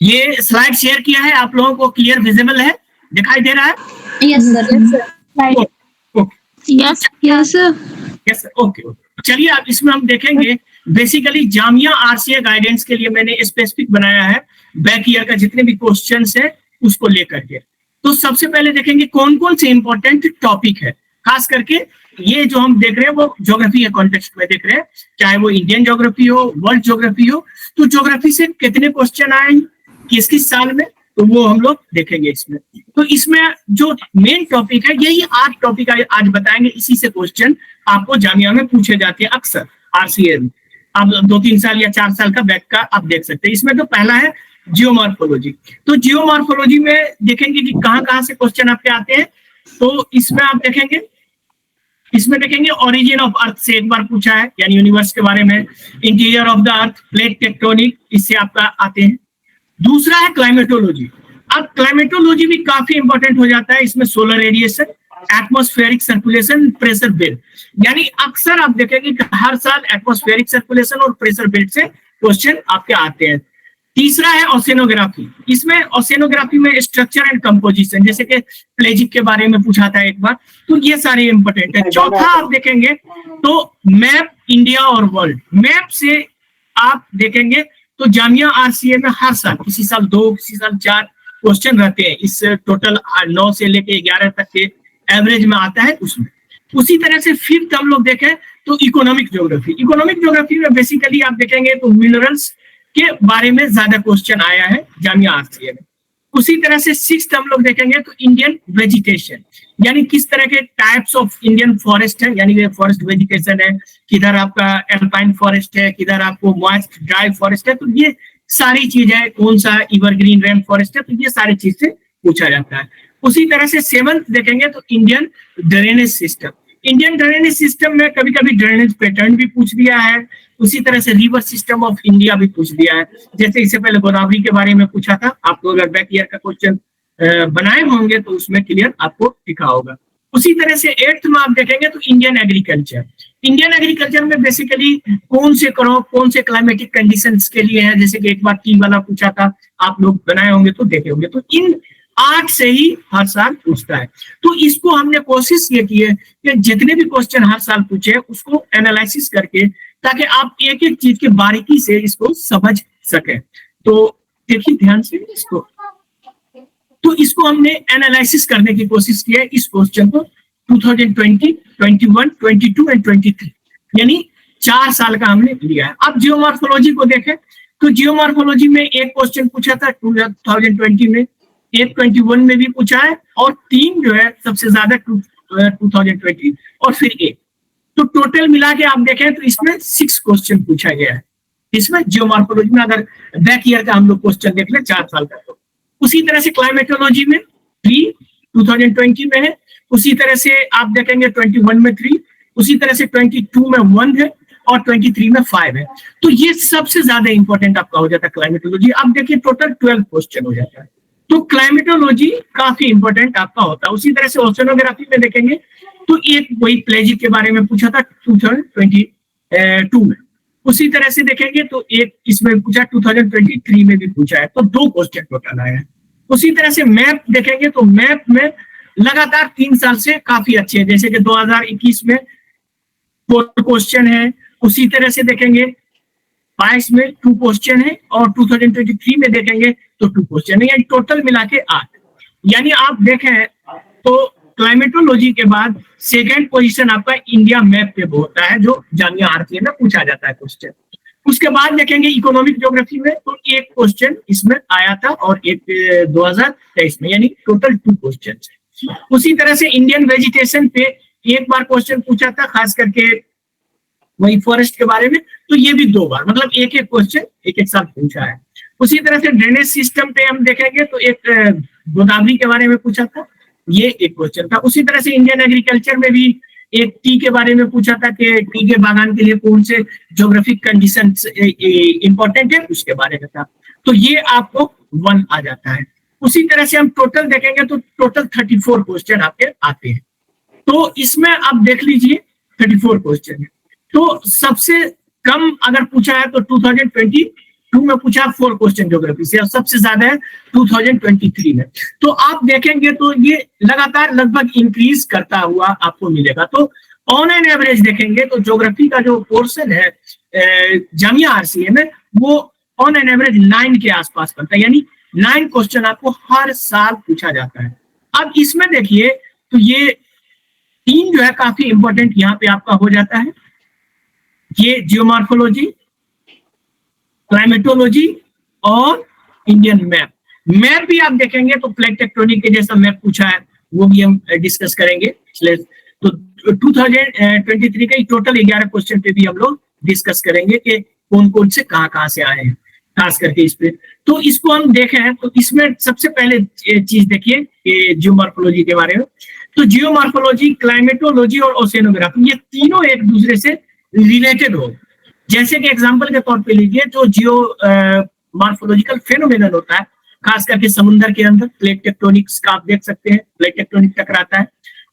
ये slide share किया है, आप लोगों को क्लियर विजिबल है, दिखाई दे रहा है? Yes sir. Yes yes yes okay okay. चलिए अब इसमें हम देखेंगे बेसिकली जामिया आरसीए गाइडेंस के लिए मैंने स्पेसिफिक बनाया है बैक ईयर का जितने भी क्वेश्चंस है उसको लेकर के। तो सबसे पहले देखेंगे कौन कौन से इंपॉर्टेंट टॉपिक है, खास करके ये जो हम देख रहे हैं वो ज्योग्राफी के कॉन्टेक्स्ट में देख रहे हैं, चाहे वो इंडियन ज्योग्राफी हो, वर्ल्ड ज्योग्राफी हो। तो ज्योग्राफी से कितने क्वेश्चन आए किस किस साल में, तो वो हम लोग देखेंगे इसमें। तो इसमें जो मेन टॉपिक है यही 8 टॉपिक आज बताएंगे, इसी से क्वेश्चन आपको जामिया में पूछे जाते हैं अक्सर आरसीए में। आप 2-3 साल या 4 साल का बैक का आप देख सकते हैं। इसमें तो पहला है जियोमॉर्फोलॉजी। तो जियोमॉर्फोलॉजी में देखेंगे कि कहाँ कहाँ से क्वेश्चन आपके आते हैं। तो इसमें आप देखेंगे, इसमें देखेंगे ओरिजिन ऑफ अर्थ से एक बार पूछा है, यानी यूनिवर्स के बारे में। Interior of the earth, plate tectonic, इससे आपका आते हैं। दूसरा है क्लाइमेटोलॉजी। अब क्लाइमेटोलॉजी भी काफी इंपॉर्टेंट हो जाता है। इसमें solar radiation, atmospheric circulation, pressure belt, यानी अक्सर आप देखेंगे कि हर साल एटमॉस्फेरिक सर्कुलेशन और प्रेशर बेल्ट से क्वेश्चन आपके आते हैं। तीसरा है ओशेनोग्राफी। इसमें ओशेनोग्राफी में स्ट्रक्चर एंड कंपोजिशन, जैसे कि प्लेजिक के बारे में पूछा था एक बार, तो ये सारे इंपॉर्टेंट है। चौथा आप देखेंगे तो मैप इंडिया और वर्ल्ड। मैप से आप देखेंगे तो जामिया आरसीए में हर साल, किसी साल 2, किसी साल 4 क्वेश्चन रहते हैं। इस टोटल 9 से लेके 11 तक के एवरेज में आता है उसमें। उसी तरह से फिफ्थ हम लोग देखें तो इकोनॉमिक ज्योग्राफी। इकोनॉमिक ज्योग्राफी में बेसिकली आप देखेंगे तो मिनरल्स के बारे में ज्यादा क्वेश्चन आया है जामिया आरसीए में। उसी तरह से सिक्स्थ हम लोग देखेंगे तो इंडियन वेजिटेशन, यानी किस तरह के टाइप्स ऑफ इंडियन फॉरेस्ट है, यानी फॉरेस्ट वेजिटेशन है, किधर आपका एल्पाइन फॉरेस्ट है, किधर आपको मॉइस्ट ड्राई फॉरेस्ट है। तो ये सारी चीज है, कौन सा एवरग्रीन रेन फॉरेस्ट है, तो ये सारी चीज से पूछा जाता है। उसी तरह से सेवंथ देखेंगे तो Indian drainage system. Indian drainage system में कभी कभी ड्रेनेज पैटर्न भी पूछ दिया है। उसी तरह से रिवर सिस्टम ऑफ इंडिया भी पूछ दिया है, जैसे इससे पहले गोदावरी के बारे में पूछा था। आपको अगर बैक ईयर का क्वेश्चन बनाए होंगे तो उसमें क्लियर आपको दिखा होगा। उसी तरह से 8th में आप देखेंगे तो इंडियन एग्रीकल्चर। इंडियन एग्रीकल्चर में बेसिकली कौन से क्रॉप, कौन से क्लाइमेटिक कंडीशंस के लिए है, जैसे कि एक बार टी वाला पूछा था, आप लोग बनाए होंगे तो देखे होंगे। तो इन 8 से ही हर साल पूछता है। तो इसको हमने कोशिश ये की है कि जितने भी क्वेश्चन हर साल पूछे उसको एनालिसिस करके, ताकि आप एक एक चीज की बारीकी से इसको समझ सके। तो देखिए ध्यान से इसको, तो इसको हमने एनालिसिस करने की कोशिश की है इस क्वेश्चन को 2020, 21, 22 एंड 23, यानी 4 साल का हमने लिया है। अब जियोमॉर्फोलॉजी को देखें तो जियोमॉर्फोलॉजी में एक क्वेश्चन पूछा था 2020 में, एक 21 में भी पूछा है, और 3 जो है सबसे ज्यादा 2020 और फिर 1। तो टोटल मिला के आप देखें तो इसमें 6 क्वेश्चन पूछा गया है इसमें जियोमॉर्फोलॉजी में, अगर बैक ईयर का हम लोग क्वेश्चन देख ले 4 साल का। तो उसी तरह से क्लाइमेटोलॉजी में 3 2020 में है। उसी तरह से आप देखेंगे 21 में 3, उसी तरह से 22 में 1 है और 23 में 5 है। तो ये सबसे ज्यादा इंपॉर्टेंट आपका हो जाता है क्लाइमेटोलॉजी। आप देखिए टोटल 12 क्वेश्चन हो जाता है। तो क्लाइमेटोलॉजी काफी इंपॉर्टेंट आपका होता है। उसी तरह से ओशेनोग्राफी में देखेंगे तो एक वही प्लेजिक के बारे में पूछा था 2022 में। उसी तरह से देखेंगे तो एक इसमें पूछा 2023 में भी पूछा है, तो 2 क्वेश्चन टोटल आए हैं। उसी तरह से मैप देखेंगे तो मैप में लगातार 3 साल से काफी अच्छे हैं, जैसे कि 2021 में 4 क्वेश्चन है। उसी तरह से देखेंगे 22 में 2 क्वेश्चन है, और 2023 में देखेंगे तो 2 क्वेश्चन है, यानी टोटल मिला के 8। यानी आप देखें तो क्लाइमेटोलॉजी के बाद सेकंड पोजीशन आपका इंडिया मैप पे होता है, जो जामिया आरसीए में पूछा जाता है क्वेश्चन। उसके बाद देखेंगे इकोनॉमिक ज्योग्राफी में तो 1 क्वेश्चन इसमें आया था और एक 2023 में, यानी टोटल 2 क्वेश्चन। उसी तरह से इंडियन वेजिटेशन पे एक बार क्वेश्चन पूछा था, खास करके वही फॉरेस्ट के बारे में, तो ये भी 2 बार, मतलब एक एक क्वेश्चन एक एक साल पूछा है। उसी तरह से ड्रेनेज सिस्टम पे हम देखेंगे तो एक गोदावरी के बारे में पूछा था, ये एक क्वेश्चन था। उसी तरह से इंडियन एग्रीकल्चर में भी एक टी के बारे में पूछा था कि टी के बागान के लिए कौन से ज्योग्राफिक कंडीशंस इंपॉर्टेंट है, उसके बारे में था। तो ये आपको 1 आ जाता है। उसी तरह से हम टोटल देखेंगे तो टोटल 34 क्वेश्चन आपके आते हैं। तो इसमें आप देख लीजिए 34 क्वेश्चन है। तो सबसे कम अगर पूछा है तो 2020 2 में पूछा 4 क्वेश्चन ज्योग्राफी से, और सबसे ज्यादा है 2023 में। तो आप देखेंगे तो ये लगातार लगभग इंक्रीज करता हुआ आपको मिलेगा। तो ऑन एन एवरेज देखेंगे तो ज्योग्राफी का जो पोर्शन है जामिया आरसीए में, वो ऑन एन एवरेज 9 के आसपास बनता है, यानी 9 क्वेश्चन आपको हर साल पूछा जाता है। अब इसमें देखिए तो ये 3 जो है काफी इंपॉर्टेंट यहाँ पे आपका हो जाता है, ये जियोमॉर्फोलॉजी, क्लाइमेटोलॉजी और इंडियन मैप। मैप भी आप देखेंगे तो प्लेट टेक्टोनिक के जैसा मैप पूछा है, वो भी हम डिस्कस करेंगे। तो 2023 का टोटल 11 क्वेश्चन पे भी हम लोग डिस्कस करेंगे कि कौन कौन से कहाँ से आए हैं, खास करके इस पे। तो इसको हम देखें तो इसमें सबसे पहले चीज देखिए कि जियोमॉर्फोलॉजी के बारे में। तो जियोमॉर्फोलॉजी, क्लाइमेटोलॉजी और ओशियनोग्राफी, ये तीनों एक दूसरे से रिलेटेड हो। जैसे कि एग्जांपल के तौर पे लीजिए, जो जियो मॉर्फोलॉजिकल फेनोमेनन होता है, खास करके समुद्र के अंदर प्लेट टेक्टोनिक्स का आप देख सकते हैं, प्लेट टेक्टोनिक टकराता है।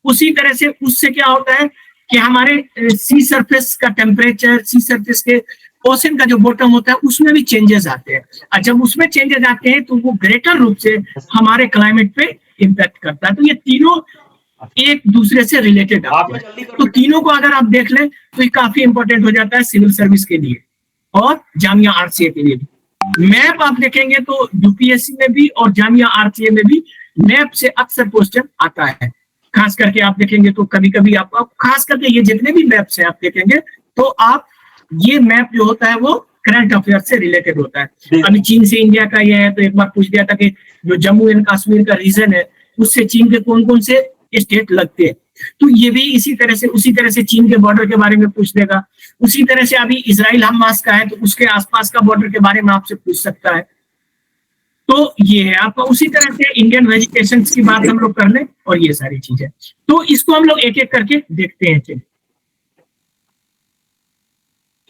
उसी तरह से उससे क्या होता है कि हमारे सी सरफेस का टेम्परेचर, सी सरफेस के ओशन का जो बॉटम होता है उसमें भी चेंजेस आते हैं, और जब उसमें चेंजेस आते हैं तो वो ग्रेटर रूप से हमारे क्लाइमेट पे इम्पैक्ट करता है। तो ये तीनों एक दूसरे से रिलेटेड आते हैं। तो तीनों को अगर आप देख लें तो ये काफी इंपॉर्टेंट हो जाता है सिविल सर्विस के लिए और जामिया आरसीए के लिए भी। मैप आप देखेंगे तो यूपीएससी में भी और जामिया आरसीए में भी मैप से अक्सर क्वेश्चन आता है। खास करके आप देखेंगे तो कभी कभी आपको, खास करके ये जितने भी मैप्स हैं आप देखेंगे तो आप ये मैप जो होता है वो करंट अफेयर से रिलेटेड होता है। अभी चीन से इंडिया का ये है तो एक बार पूछ दिया था कि जो जम्मू एंड कश्मीर का रीजन है उससे चीन के कौन कौन से स्टेट लगते हैं, तो ये भी उसी तरह से चीन के बॉर्डर के बारे में पूछ देगा। उसी तरह से अभी इजराइल हमास का है तो उसके आसपास का बॉर्डर के बारे में आपसे पूछ सकता है। तो ये है आपका। उसी तरह से इंडियन वेजिटेशन की बात हम लोग कर लें और ये सारी चीजें, तो इसको हम लोग एक एक करके देखते हैं।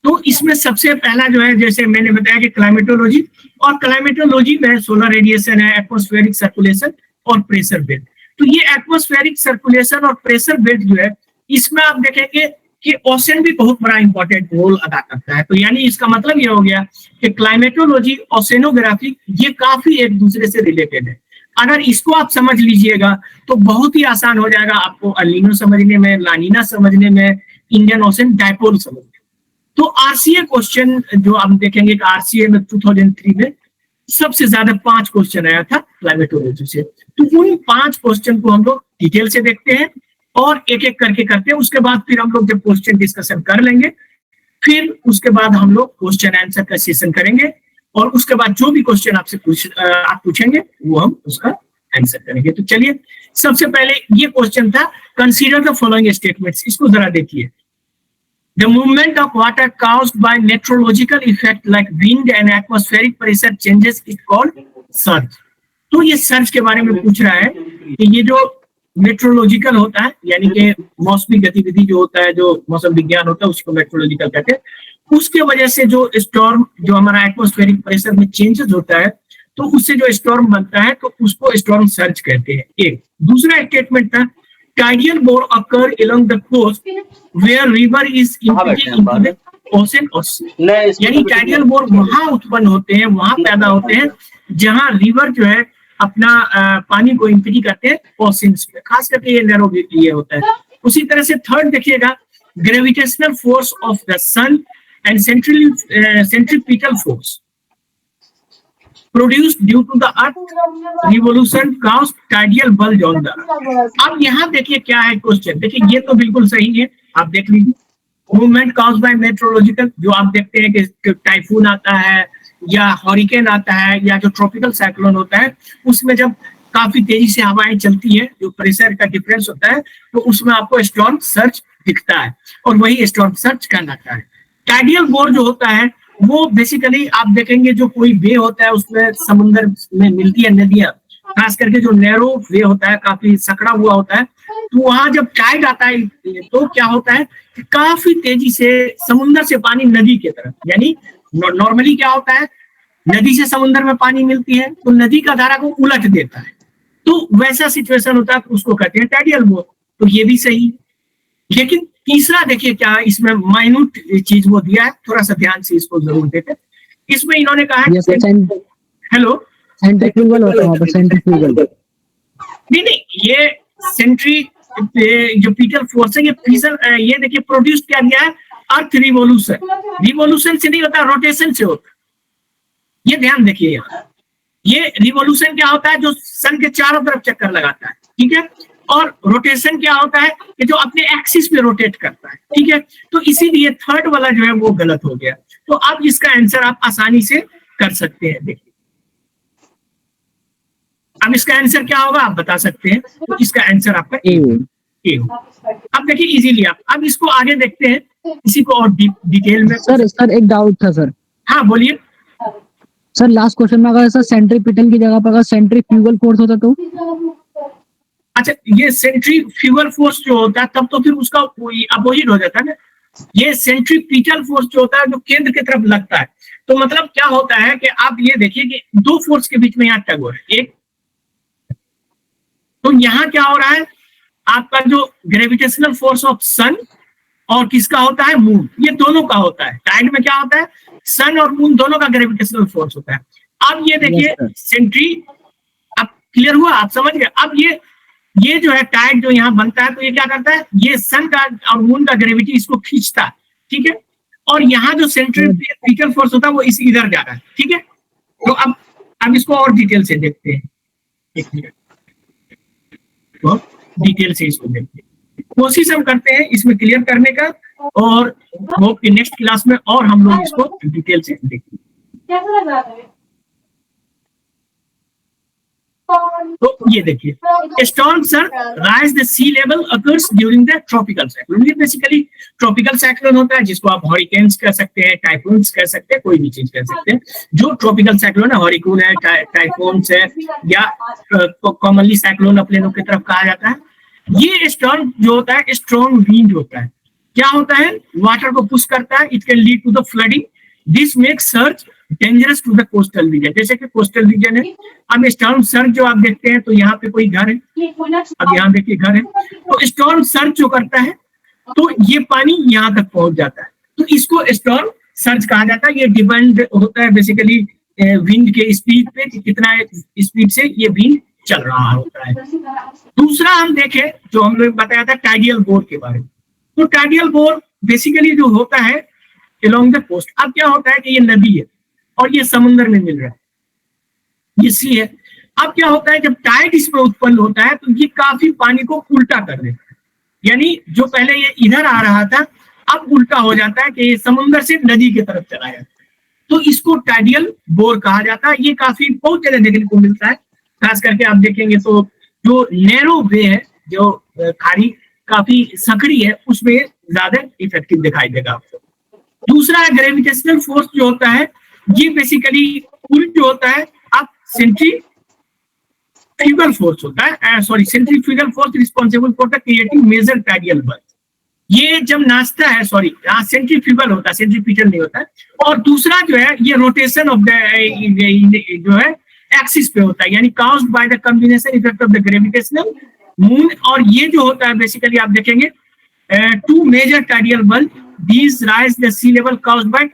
तो इसमें सबसे पहला जो है, जैसे मैंने बताया कि क्लाइमेटोलॉजी, और क्लाइमेटोलॉजी में सोलर रेडिएशन है, एटमॉस्फेरिक सर्कुलेशन और प्रेशर बेल्ट। तो ये एटमॉस्फेरिक सर्कुलेशन और प्रेशर बेल्ट जो है, इसमें आप देखेंगे कि ओशन भी बहुत बड़ा इंपॉर्टेंट रोल अदा करता है। तो यानी इसका मतलब ये हो गया कि क्लाइमेटोलॉजी, ओशेनोग्राफी, ये काफी एक दूसरे से रिलेटेड है। अगर इसको आप समझ लीजिएगा तो बहुत ही आसान हो जाएगा आपको अल्नीनो समझने में, लानीना समझने में, इंडियन ओशन डायपोल समझने में। तो आरसीए क्वेश्चन जो हम देखेंगे कि आरसीए में 2003 में सबसे ज्यादा 5 क्वेश्चन आया था क्लाइमेटोलॉजी से। तो उन 5 क्वेश्चन को हम लोग डिटेल से देखते हैं और एक एक करके करते हैं। उसके बाद फिर हम लोग जब क्वेश्चन डिस्कशन कर लेंगे, फिर उसके बाद हम लोग क्वेश्चन आंसर का सेशन करेंगे, और उसके बाद जो भी क्वेश्चन आपसे आप पूछेंगे वो हम उसका आंसर करेंगे। तो चलिए, सबसे पहले ये क्वेश्चन था, कंसीडर द फॉलोइंग स्टेटमेंट्स। इसको जरा देखिए। The movement of water caused by meteorological effect like wind and atmospheric pressure changes is called surge। तो ये सर्ज के बारे में पूछ रहा है कि ये जो मेट्रोलॉजिकल होता है, यानी कि मौसमी गतिविधि जो होता है, जो मौसम विज्ञान होता है, उसको मेट्रोलॉजिकल कहते हैं। उसके वजह से जो स्टॉर्म, जो हमारा एटमॉस्फेरिक प्रेशर में चेंजेस होता है, तो उससे जो स्टॉर्म बनता है तो उसको स्टॉर्म सर्ज कहते हैं। एक दूसरा स्टेटमेंट था, tidal bore occur along the coast where river is emptying into the ocean or sea। यानी टाइडल बोर वहां उत्पन्न होते हैं, वहां पैदा होते हैं जहां रिवर जो है अपना पानी को इम्पिटी करते हैं ओशंस में, खास करके ये नैरो ये होता है। उसी तरह से थर्ड देखिएगा, gravitational force of the sun and centripetal force produced due to the earth revolution caused tidal bulge on the earth। अब यहाँ देखिए क्या है क्वेश्चन, देखिए ये तो बिल्कुल सही है, आप देख लीजिए। मूवमेंट caused by meteorological, जो आप देखते हैं कि टाइफून आता है या हरिकेन आता है या जो ट्रॉपिकल साइक्लोन होता है, उसमें जब काफी तेजी से हवाएं चलती है, जो प्रेशर का डिफरेंस होता है, तो उसमें आपको स्टॉर्म सर्ज दिखता है और वही स्टॉर्म सर्ज कहलाता है। टाइडल बोर जो होता है वो बेसिकली आप देखेंगे जो कोई वे होता है उसमें समुद्र में मिलती है नदियां, खास करके जो नैरो वे होता है, काफी सकड़ा हुआ होता है, तो वहां जब टाइड आता है तो क्या होता है कि काफी तेजी से समुद्र से पानी नदी की तरफ, यानी नॉर्मली क्या होता है, नदी से समुद्र में पानी मिलती है तो नदी का धारा को उलट देता है, तो वैसा सिचुएशन होता है, उसको कहते हैं टाइडल बोर। तो ये भी सही। लेकिन तीसरा देखिए क्या इसमें माइन्यूट चीज वो दिया है, थोड़ा सा ध्यान से इसको जरूर देखें। इसमें इन्होंने कहा यस सर, हेलो सेंट्रीफ्यूगल होता है वहाँ पर, सेंट्रीफ्यूगल। नहीं, ये सेंट्री जो पीटल फोर्स है, ये फ्रीजर, ये देखिए प्रोड्यूस क्या गया है, अर्थ रिवोल्यूशन। रिवोल्यूशन से नहीं होता, रोटेशन से होता है। ये ध्यान देखिए यहाँ, ये रिवोल्यूशन क्या होता है, जो सन के चारों तरफ चक्कर लगाता है, ठीक है। और रोटेशन क्या होता है कि जो अपने एक्सिस पे रोटेट करता है, ठीक है। तो इसीलिए थर्ड वाला जो है वो गलत हो गया। तो अब इसका आंसर आप आसानी से कर सकते हैं। देखिए अब इसका आंसर क्या होगा आप बता सकते हैं। तो इसका आंसर आपका ए होगा। अब देखिए इजीली आप, अब इसको आगे देखते हैं इसी को और डिटेल में। सर एक डाउट था सर। हाँ बोलिए सर। लास्ट क्वेश्चन में अगर सर सेंट्रीपिटल की जगह पर अगर सेंट्रीफ्यूगल फोर्स होता तो? अच्छा, ये सेंट्रीफ्यूगल फोर्स जो होता है तब तो फिर उसका अपोजिट हो जाता है ना। ये सेंट्रीपिटल फोर्स जो होता है जो केंद्र की तरफ लगता है। तो मतलब क्या होता है कि आप ये देखिए कि दो फोर्स के बीच में यहाँ टग हो रहा है। एक तो यहाँ क्या हो रहा है, आपका जो ग्रेविटेशनल फोर्स ऑफ सन और किसका होता है, मून, ये दोनों का होता है। टाइड में क्या होता है, सन और मून दोनों का ग्रेविटेशनल फोर्स होता है। अब ये देखिए सेंट्री, अब क्लियर हुआ, आप समझ गए। अब ये जो है टाइड जो यहाँ बनता है, तो ये क्या करता है, ये सन का और मून का ग्रेविटी इसको खींचता है, ठीक है। और यहाँ जो सेंट्रीपिटल फोर्स होता है वो इस इधर जा रहा है, ठीक है। तो अब इसको और डिटेल से देखते हैं, एक मिनट, तो डिटेल से इसको देखते हैं। कोशिश हम करते हैं इसमें क्लियर करने का, और होप कि नेक्स्ट क्लास में और हम लोग इसको डिटेल से देखेंगे। तो ये देखिए, storm surge rise the sea level occurs during the tropical cyclone. ये बेसिकली ट्रॉपिकल साइक्लोन होता है, जिसको आप हरिकेन्स कह सकते हैं, टाइफून्स कह सकते हैं, कोई भी चीज कह सकते हैं। जो ट्रॉपिकल साइक्लोन है, हरिकेन है, टाइफून्स है, या कॉमनली साइक्लोन अपने लोग की तरफ कहा जाता है। ये स्टॉर्म जो होता है स्ट्रॉन्ग विंड होता है। क्या होता है, वाटर को पुश करता है, it can lead to the flooding, this makes surge dangerous to the coastal region. जैसे कि कोस्टल रीजन है, अब स्टॉर्म सर्च जो आप देखते हैं, तो यहाँ पे कोई घर है, अब यहाँ देखिए घर है, तो स्टॉर्म सर्च जो करता है तो ये पानी यहाँ तक पहुंच जाता है, तो इसको स्टॉर्म सर्च कहा जाता है। ये डिपेंड होता है बेसिकली विंड के स्पीड पे, कितना स्पीड से ये विंड चल रहा होता है। दूसरा हम देखें, जो हम लोग बताया था टाइडियल बोर के बारे में, तो टाइडियल बोर बेसिकली जो होता है अलोंग द कोस्ट। अब क्या होता है कि ये नदी है और ये समुद्र में मिल रहा है, ये सी है। अब क्या होता है, जब टाइड इसमें उत्पन्न होता है तो ये काफी पानी को उल्टा कर देता है, यानी जो पहले ये इधर आ रहा था अब उल्टा हो जाता है कि ये समुद्र से नदी की तरफ चला जाता है। तो इसको टाइडियल बोर कहा जाता है। ये काफी बहुत जगह देखने को मिलता है, खास करके आप देखेंगे तो जो नैरो वे है, जो खाड़ी काफी सकड़ी है, उसमें ज्यादा इफेक्टिव दिखाई देगा आपको। दूसरा ग्रेविटेशनल फोर्स जो होता है, ये बेसिकली पुल जो होता है, अब सेंट्रीफ्यूगल फोर्स होता है, centrifugal force responsible for the creating major tidal birth. ये जब नाचता है, सेंट्रीफ्यूगल होता है, सेंट्रीपिटल नहीं होता है। और दूसरा जो है, ये रोटेशन ऑफ द जो है एक्सिस पे होता है, यानी caused by the combination effect of the gravitational moon. और ये जो होता है बेसिकली आप देखेंगे two major tidal bulb, these rise the sea level caused by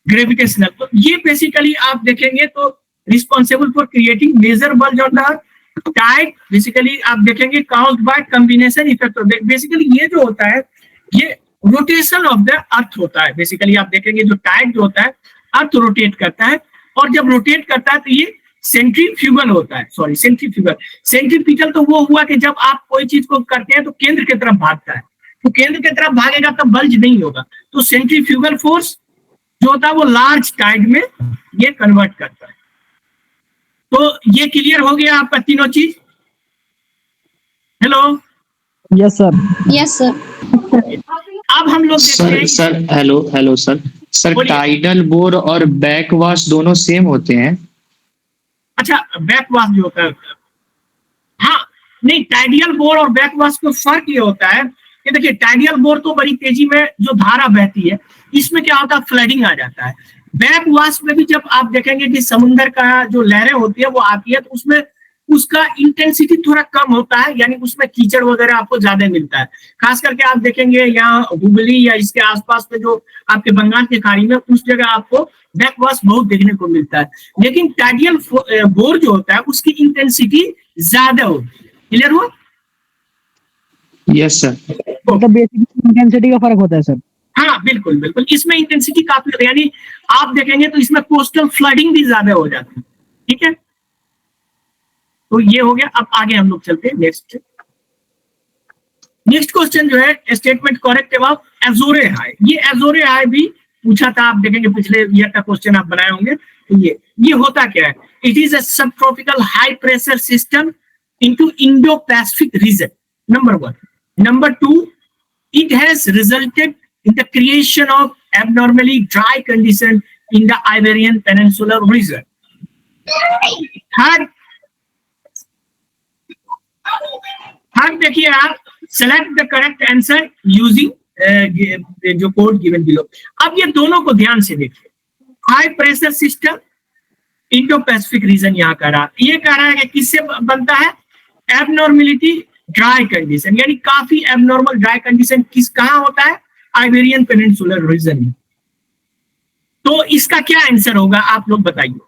gravitational. तो ये बेसिकली आप देखेंगे तो responsible for creating major bulb on the tide, basically आप देखेंगे caused by combination effect of, basically ये जो होता है ये रोटेशन ऑफ द अर्थ होता है। बेसिकली आप देखेंगे जो टाइड जो होता है अर्थ रोटेट करता है, और जब रोटेट करता है तो ये सेंट्रीफ्यूगल होता है, सेंट्रीफ्यूगल। सेंट्रीपिटल तो वो हुआ कि जब आप कोई चीज को करते हैं तो केंद्र की तरफ भागता है, तो केंद्र की तरफ भागेगा तब बल्ज नहीं होगा। तो सेंट्रीफ्यूगल फोर्स जो होता है वो लार्ज टाइड में ये कन्वर्ट करता है। तो ये क्लियर हो गया आपका तीनों चीज। Hello, yes sir. Yes sir. अब हम लोग देखते हैं sir hello sir tidal bore और बैकवाश दोनों सेम होते हैं? अच्छा, बैकवाश जो होता है, हाँ नहीं, टाइडियल बोर और बैकवाश को फर्क ये होता है कि देखिए टाइडियल बोर तो बड़ी तेजी में जो धारा बहती है, इसमें क्या होता है फ्लडिंग आ जाता है। बैकवाश में भी जब आप देखेंगे कि समुद्र का जो लहरें होती है वो आती है, तो उसमें उसका इंटेंसिटी थोड़ा कम होता है, यानी उसमें कीचड़ वगैरह आपको ज्यादा मिलता है। खास करके आप देखेंगे यहाँ हुबली या इसके आसपास में जो आपके बंगाल की खाड़ी में, उस जगह आपको बैकवाश बहुत देखने को मिलता है। लेकिन टाइडियल बोर जो होता है उसकी इंटेंसिटी ज्यादा होती है। क्लियर हुआ? Yes sir. मतलब बेसिकली इंटेंसिटी का फर्क होता है सर। हाँ बिल्कुल बिल्कुल, इसमें इंटेंसिटी काफी, यानी आप देखेंगे तो इसमें कोस्टल फ्लडिंग भी ज्यादा हो जाती है। ठीक है, तो ये हो गया। अब आगे हम लोग चलते हैं नेक्स्ट क्वेश्चन जो है, स्टेटमेंट करेक्ट अबाउट एज़ोरे हाई। ये एज़ोरे हाई भी पूछा था, आप देखेंगे पिछले ईयर का क्वेश्चन आप बनाए होंगे। तो ये होता क्या है? इट इज अ सब tropical high pressure system into Indo Pacific region, number 1। Number 2, it has resulted in the creation of abnormally dry condition in the Iberian Peninsula region. Third देखिए आप, select the correct answer using जो code given below। अब ये दोनों को ध्यान से देखिए। High pressure system Indo Pacific region यहाँ कह रहा, ये कह रहा है कि किससे बनता है? एबनॉर्मेलिटी ड्राई कंडीशन, यानी काफी एबनॉर्मल ड्राई कंडीशन कहाँ होता है? आइबेरियन पेनिनसुलर रीजन में। तो इसका क्या आंसर होगा आप लोग बताइए?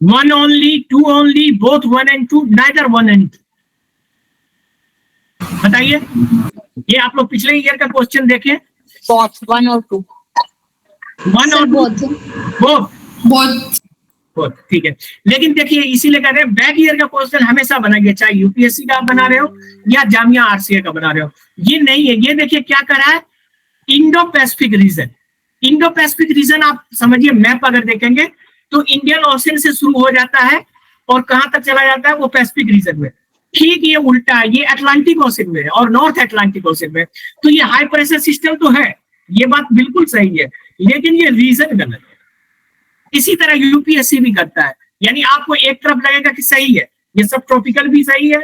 1 only, 2 only, both 1 and 2, neither 1 and 2। बताइए, ये आप लोग पिछले ईयर का क्वेश्चन देखें। 1 और 2। 1 और 2, बोथ। ठीक है। लेकिन देखिए इसीलिए कह रहे हैं बैक ईयर का क्वेश्चन हमेशा बनाइए, चाहे यूपीएससी का आप बना रहे हो या जामिया आरसीए का बना रहे हो। ये नहीं है, ये देखिए क्या कर रहा है? Indo Pacific region. Indo Pacific region आप समझिए, मैप अगर देखेंगे तो इंडियन ओशन से शुरू हो जाता है और कहां तक चला जाता है? वो पैसिफिक रीजन में। ठीक ये उल्टा है, ये अटलांटिक ओशन में और नॉर्थ अटलांटिक ओशन में। तो ये हाई प्रेशर सिस्टम तो है, ये बात बिल्कुल सही है, लेकिन ये रीजन गलत है। इसी तरह यूपीएससी भी करता है, यानी आपको एक तरफ लगेगा कि सही है, ये सब ट्रॉपिकल भी सही है,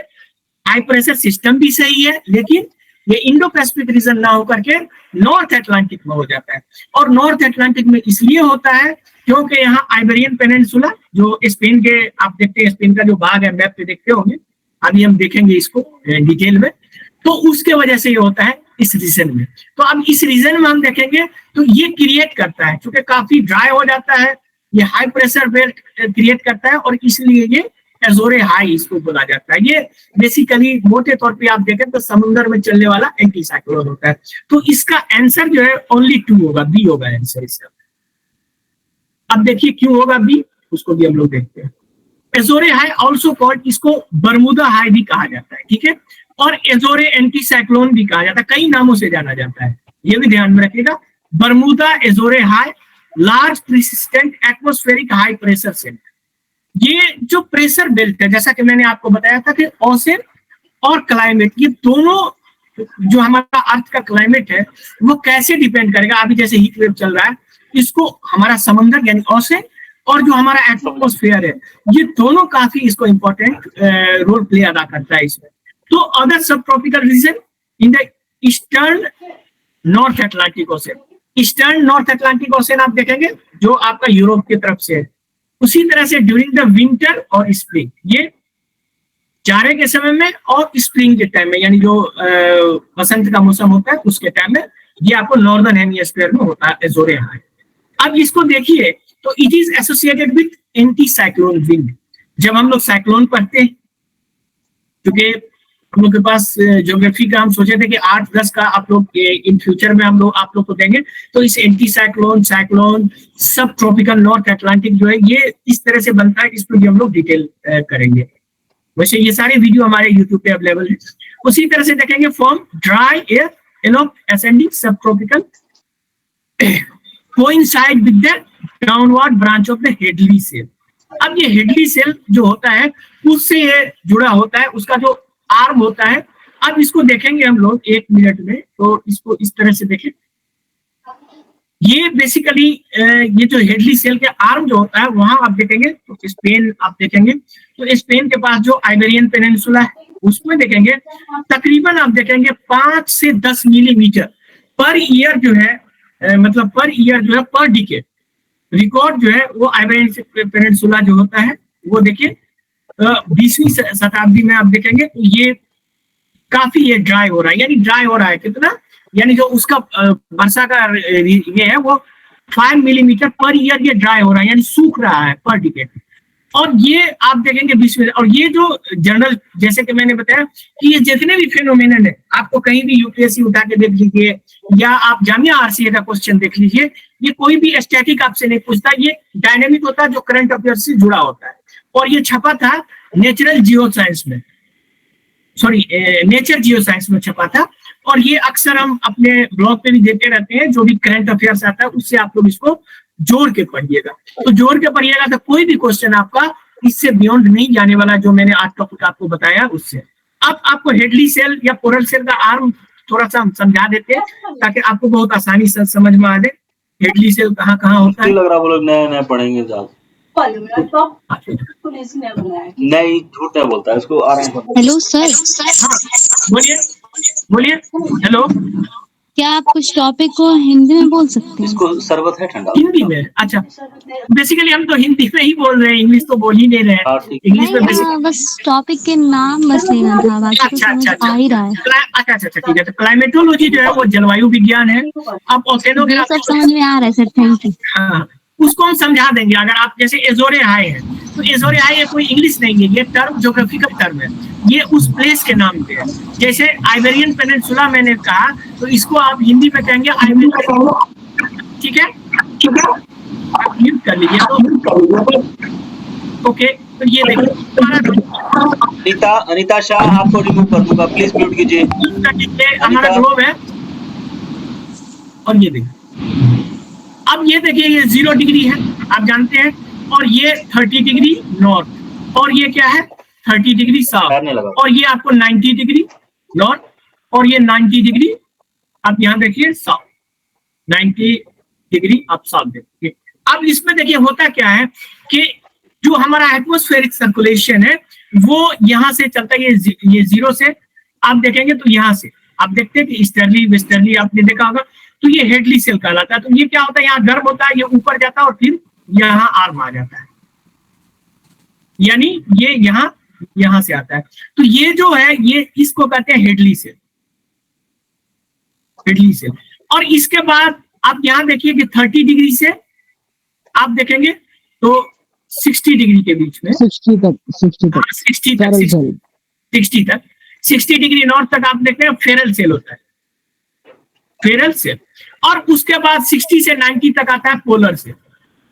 हाई प्रेशर सिस्टम भी सही है, लेकिन ये इंडो पैसिफिक रीजन ना होकर के नॉर्थ अटलांटिक में हो जाता है। और नॉर्थ अटलांटिक में इसलिए होता है क्योंकि यहाँ आइबेरियन पेनिनसुला जो स्पेन के, आप देखते हैं स्पेन का जो भाग है, मैप पे देखते होंगे, अभी हम देखेंगे इसको डिटेल में, तो उसके वजह से ये होता है इस रीजन में। तो अब इस रीजन में हम देखेंगे तो ये क्रिएट करता है, क्योंकि काफी ड्राई हो जाता है, ये हाई प्रेशर बेल्ट क्रिएट करता है और इसलिए ये एज़ोरे हाई इसको बोला जाता है। ये बेसिकली मोटे तौर पे आप देखें तो समुद्र में चलने वाला एंटी साइक्लोन होता है। तो इसका आंसर जो है ओनली 2 होगा, बी होगा आंसर इसका। अब देखिए क्यों होगा बी, उसको भी हम लोग देखते हैं। एज़ोरे हाई ऑल्सो कॉल्ड, इसको बरमुदा हाई भी कहा जाता है, ठीक है, और एज़ोरे एंटी साइक्लोन भी कहा जाता है, कई नामों से जाना जाता है, ये भी ध्यान में रखिएगा। Bermuda Azores high large persistent atmospheric high pressure centre. ये जो प्रेशर बेल्ट है, जैसा कि मैंने आपको बताया था कि ओशन और क्लाइमेट, ये दोनों जो हमारा अर्थ का क्लाइमेट है वो कैसे डिपेंड करेगा। अभी जैसे हीट वेव चल रहा है, इसको हमारा समुद्र यानी ओशन और जो हमारा एटमॉस्फेयर है, ये दोनों काफी इसको इंपॉर्टेंट रोल प्ले अदा करता है इसमें। तो अदर सब tropical region in the eastern north Atlantic ocean, eastern north Atlantic ocean आप देखेंगे जो आपका यूरोप की तरफ से है। उसी तरह से ड्यूरिंग द विंटर और स्प्रिंग, ये जाड़े के समय में और स्प्रिंग के टाइम में, यानी जो बसंत का मौसम होता है उसके टाइम में, ये आपको नॉर्दर्न हेमिस्फीयर में होता है एज़ोरे हाई। अब इसको देखिए तो it is associated with anti cyclone wind. जब हम लोग साइक्लोन पढ़ते हैं, क्योंकि हम लोग के पास ज्योग्राफी का हम सोचे थे कि 8-10 का आप लोग इन फ्यूचर में हम लोग आप लोग को देंगे, तो इस एंटी साइक्लोन, साइक्लोन, सब ट्रॉपिकल नॉर्थ अटलांटिक जो है ये इस तरह से बनता है, इस पर भी हम लोग डिटेल करेंगे। वैसे ये सारे वीडियो हमारे यूट्यूब पे अवेलेबल है। उसी तरह से देखेंगे form dry air along ascending subtropical coincide with the downward branch of the Hadley cell। अब ये हेडली सेल जो होता है उससे ये जुड़ा होता है, उसका जो आर्म होता है। अब इसको देखेंगे हम लोग 1 मिनट में, तो इसको इस तरह से देखें। ये बेसिकली ये जो हेडली सेल के आर्म जो होता है, वहां आप देखेंगे तो स्पेन आप देखेंगे, तो स्पेन के पास जो आइबेरियन पेनिनसुला है उसमें देखेंगे तकरीबन आप देखेंगे 5 से 10 मिलीमीटर पर ईयर जो है, मतलब पर ईयर जो है पर डिकेड रिकॉर्ड जो है वो आइबेरियन पेनिनसुला जो होता है वो देखिए 20वीं शताब्दी में आप देखेंगे तो ये काफी ये ड्राई हो रहा है, यानी ड्राई हो रहा है कितना, यानी जो उसका वर्षा का ये है वो 5 मिलीमीटर पर ईयर ये ड्राई हो रहा है, यानी सूख रहा है पर डिकेड। और ये आप देखेंगे 20 और ये जो जनरल, जैसे कि मैंने बताया कि ये जितने भी फेनोमेनन है, आपको कहीं भी यूपीएससी उठा के देख लीजिए या आप जामिया आरसीए का क्वेश्चन देख लीजिए, ये कोई भी स्टैटिक आपसे नहीं पूछता, ये डायनेमिक होता है जो करंट अफेयर से जुड़ा होता है। और ये छपा था नेचुरल जियो साइंस में, सॉरी नेचर जियो साइंस में छपा था। और ये अक्सर हम अपने ब्लॉग पे भी देते रहते हैं, जो भी करंट अफेयर्स आता है उससे आप लोग इसको जोड़ के पढ़िएगा। तो जोड़ के पढ़िएगा तो कोई भी क्वेश्चन आपका इससे बियॉन्ड नहीं जाने वाला, जो मैंने आज टॉपिक आपको बताया उससे। अब आपको हेडली सेल या पोरल सेल का आर्म थोड़ा सा हम समझा देते हैं ताकि आपको बहुत आसानी से समझ में आ जाए हेडली सेल कहाँ कहाँ होता है। लग रहा वो लोग नया नया पढ़ेंगे ज्यादा। नहीं, झूठ है बोलता है, इसको आराम से। हेलो सर, बोलिए बोलिए। हेलो, क्या आप कुछ टॉपिक को हिंदी में बोल सकते हैं? इसको शरबत है ठंडा। हिंदी में? अच्छा, बेसिकली हम तो हिंदी में ही बोल रहे हैं, इंग्लिश तो बोल ही नहीं रहे हाँ, हैं। ठीक। इंग्लिश में नहीं, बस टॉपिक के नाम बस लेना था, बाकी तो अच्छा समझ अच्छा आ ही रहा है। अच्छा ठीक है। तो क्लाइमेटोलॉजी जो है वो जलवायु विज्ञान है। अब ये ओसेनोग्राफी, सब समझ में आ रहा है सर, थैंक यू। हाँ, उसको हम समझा देंगे। अगर आप जैसे एजोरे हाई है, तो एजोरे हाई ये कोई इंग्लिश नहीं है, ये टर्म ज्योग्राफिकल टर्म है, ये उस प्लेस के नाम पे है। जैसे आइबेरियन पेनिनसुला मैंने कहा, तो इसको आप हिंदी में कहेंगे आइबेरियन। ठीक है, आप म्यूट कर लीजिए तो ओके। तो ये देखिए अनिता शाह, आपको रिमूव कर दूंगा, प्लीज म्यूट कीजिए। हमारा ग्लोब है। और ये देखिए, अब ये देखिए ये 0 डिग्री है, आप जानते हैं, और ये 30 डिग्री नॉर्थ, और ये क्या है 30 डिग्री साउथ, और ये आपको 90 डिग्री नॉर्थ, और ये 90 डिग्री आप यहाँ देखिए साउथ, 90 डिग्री आप साउथ देखिए। अब इसमें देखिए होता क्या है कि जो हमारा एटमॉस्फेरिक सर्कुलेशन है वो यहाँ से चलता है, ये 0 से आप देखेंगे तो यहाँ से आप देखते हैं कि ईस्टर्ली वेस्टर्ली आपने देखा होगा, तो ये हेडली सेल कहलाता है। तो ये क्या होता है, यहाँ गर्म होता है, ये ऊपर जाता है और फिर यहाँ आर्म आ जाता है, यानी ये यहाँ से आता है। तो ये जो है ये इसको कहते हैं हेडली सेल, हेडली सेल। और इसके बाद आप यहाँ देखिए कि 30 डिग्री से आप देखेंगे तो 60 डिग्री के बीच में, 60 तक 60 डिग्री नॉर्थ तक आप देखते हैं फेरल सेल होता है, फेरल सेल। और उसके बाद 60 से 90 तक आता है पोलर सेल।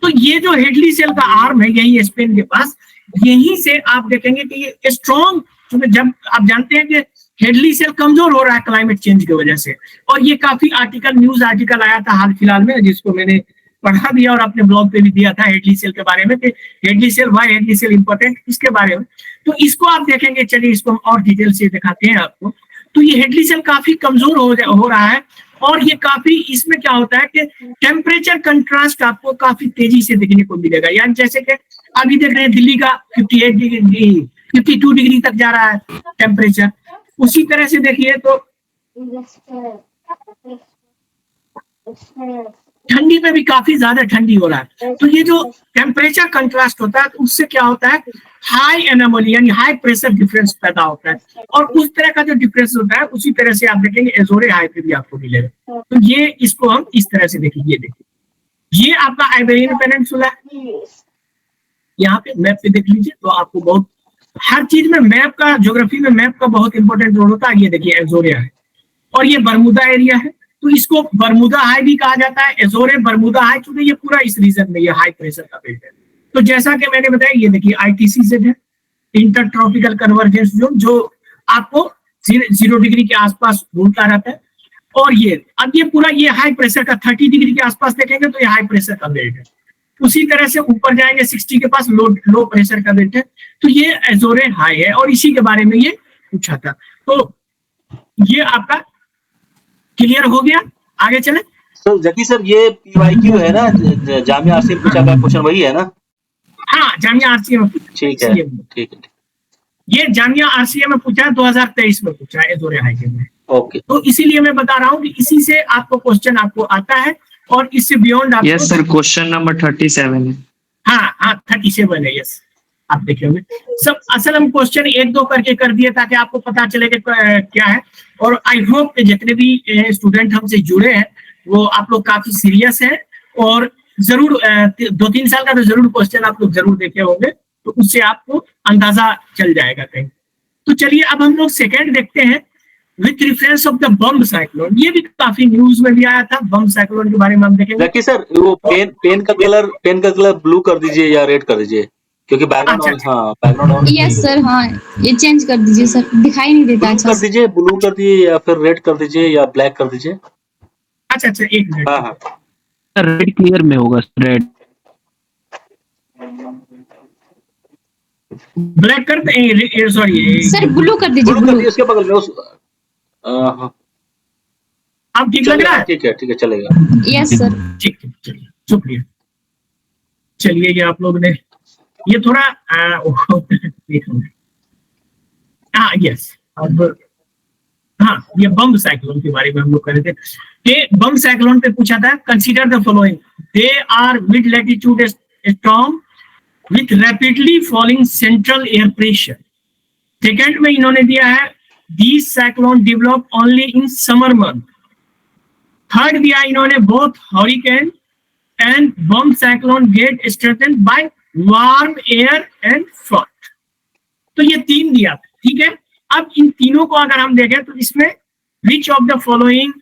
तो ये जो हेडली सेल का आर्म है यही स्पेन के पास, यहीं से आप देखेंगे कि ये स्ट्रॉन्ग, जब आप जानते हैं कि हेडली सेल कमजोर हो रहा है क्लाइमेट चेंज की वजह से। और ये काफी आर्टिकल, न्यूज आर्टिकल आया था हाल फिलहाल में, जिसको मैंने पढ़ा दिया और अपने ब्लॉग पे भी दिया था हेडली सेल के बारे में, कि Hadley cell, why Hadley cell important, इसके बारे में। तो इसको आप देखेंगे, चलिए इसको हम और डिटेल से दिखाते हैं आपको। तो ये हेडली सेल काफी कमजोर हो रहा है, और ये काफी, इसमें क्या होता है कि टेम्परेचर कंट्रास्ट आपको काफी तेजी से देखने को मिलेगा। यानी जैसे कि अभी देख रहे हैं दिल्ली का 58 डिग्री 52 डिग्री तक जा रहा है टेम्परेचर, उसी तरह से देखिए तो ठंडी में भी काफी ज्यादा ठंडी हो रहा है। तो ये जो टेम्परेचर कंट्रास्ट होता है तो उससे क्या होता है, हाई एनोमली यानी हाई प्रेशर डिफरेंस पैदा होता है। और उस तरह का जो डिफरेंस होता है उसी तरह से आप देखेंगे एजोरे हाई पे भी आपको मिलेगा। तो ये इसको हम इस तरह से देखिए, ये देखिए ये आपका आइबेरियन पेनिनसुला है, यहाँ पे मैप पे देख लीजिए तो आपको बहुत, हर चीज में मैप का, ज्योग्राफी में मैप का बहुत इंपॉर्टेंट रोल होता है। ये देखिए एजोरे है, और ये बरमुदा एरिया है, तो इसको बरमुदा हाई भी कहा जाता है, एजोरे बरमुदा हाई, क्योंकि ये पूरा इस रीजन में ये हाई प्रेशर का बेल्ट है। तो जैसा कि मैंने बताया, ये देखिए ITCZ है, इंटर ट्रॉपिकल कन्वर्जेंस जोन, जो आपको 0 डिग्री के आसपास घूमता रहता है। और ये अब ये पूरा ये हाई प्रेशर का 30 डिग्री के आसपास देखेंगे तो ये हाई प्रेशर का बेल्ट है। उसी तरह से ऊपर जाएंगे 60 के पास लो प्रेशर का बेल्ट है। तो ये एजोरे हाई है, और इसी के बारे में ये पूछा था। तो ये आपका क्लियर हो गया, आगे चले। सर जकी सर, ये PYQ है ना, जामिया आरसीए पूछा गया क्वेश्चन वही है ना? हाँ, जामिया आरसीए में ठीक है, ठीक है। ये जामिया आरसीए में पूछा है, 2023 में पूछा है एजोरे हाई के में। ओके, तो इसीलिए मैं बता रहा हूँ कि इसी से आपको क्वेश्चन आपको आता है, और इससे बियॉन्ड आपको। यस सर, क्वेश्चन नंबर 37 है। हाँ 37 है, यस। आप देखे होंगे सब। असल हम क्वेश्चन 1-2 करके कर दिए ताकि आपको पता चले कि क्या है। और आई होप कि जितने भी स्टूडेंट हमसे जुड़े हैं वो आप लोग काफी सीरियस हैं और जरूर 2-3 साल का तो जरूर क्वेश्चन आप लोग जरूर देखे होंगे, तो उससे आपको अंदाजा चल जाएगा कहीं। तो चलिए अब हम लोग सेकेंड देखते हैं, with reference of the bomb cyclone. ये भी काफी न्यूज में भी आया था, बम साइक्लोन के बारे में हम देखेंगे। जैकी सर वो पेन का कलर ब्लू कर दीजिए या रेड कर दीजिए, क्योंकि बैकग्राउंड अच्छा, हाँ बैकग्राउंड यस सर, हाँ ये चेंज कर दीजिए सर, दिखाई नहीं देता अच्छा कर दीजिए, ब्लू कर दीजिए या फिर रेड कर दीजिए या ब्लैक कर दीजिए। अच्छा 1 मिनट। हाँ हाँ रेड क्लियर में होगा, रेड। ब्लैक कर सॉरी सर, ब्लू कर दीजिए, ब्लू कर ब्लू। दीजिए उसके बगल में उस हाँ आप ठीक लग रहा है? ठीक है चलेगा। Yes sir. ठीक चलिए शुक्रिया। चलिए ये आप लोग ने ये थोड़ा हाँ यस अब हाँ ये बम साइक्लोन के बारे में हम लोग कर रहे थे कि बम साइक्लोन पे पूछा था, consider the following, they are mid latitude storm with rapidly falling central air pressure. Second में इन्होंने दिया है these cyclone develop only in summer month. Third दिया इन्होंने both hurricane and bomb cyclone get strengthened by warm air and front. तो ये 3 दिया था, ठीक है। अब इन तीनों को अगर हम देखें तो इसमें which of the following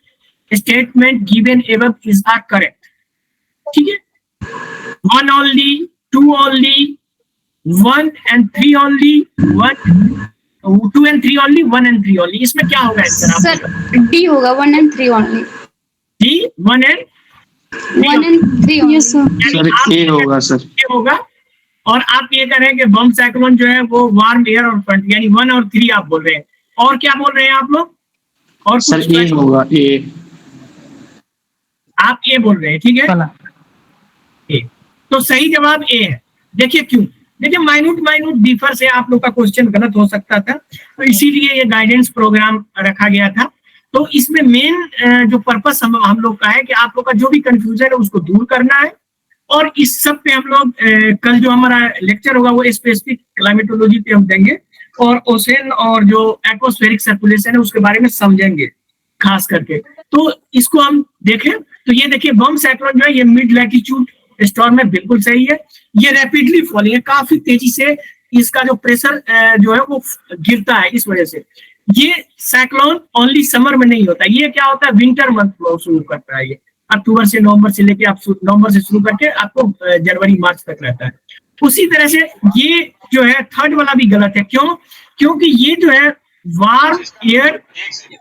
statement given above is are correct, ठीक है। 1 only, 2 only, 1 and 3 only, 2 and 3 only, 1 and 3 only। इसमें क्या होगा आंसर? सर डी होगा, 1 and 3 only. D 1 and 3 yes sir. Sir A होगा सर। ये होगा। और आप ये कह रहे हैं कि बम साइक्लोन जो है वो वार्म एयर और फ्रंट, यानी 1 और 3 आप बोल रहे हैं। और क्या बोल रहे हैं आप लोग? और सर कुछ ए होगा, ए। आप ए बोल रहे हैं, ठीक है। ए तो सही जवाब ए है। देखिए क्यों, देखिए माइन्यूट डिफर से आप लोग का क्वेश्चन गलत हो सकता था, तो इसीलिए ये गाइडेंस प्रोग्राम रखा गया था। तो इसमें मेन जो पर्पस हम लोग का है कि आप लोग का जो भी कंफ्यूजन है उसको दूर करना है। और इस सब पे हम लोग कल जो हमारा लेक्चर होगा वो स्पेसिफिक क्लाइमेटोलॉजी पे हम देंगे और ओशन और जो एटमॉस्फेरिक सर्कुलेशन है उसके बारे में समझेंगे खास करके। तो इसको हम देखें तो ये देखिए बम साइक्लोन जो है ये मिड लैटिट्यूड स्टॉर्म में बिल्कुल सही है। ये रैपिडली फॉलिंग है, काफी तेजी से इसका जो प्रेशर जो है वो गिरता है। इस वजह से ये साइक्लोन ओनली समर में नहीं होता, ये क्या होता है विंटर मंथ में शुरू करता है। ये अक्टूबर से नवंबर से लेके आप नवंबर से शुरू करके आपको जनवरी मार्च तक रहता है। उसी तरह से ये जो है थर्ड वाला भी गलत है। क्यों? क्योंकि ये जो है वार्म एयर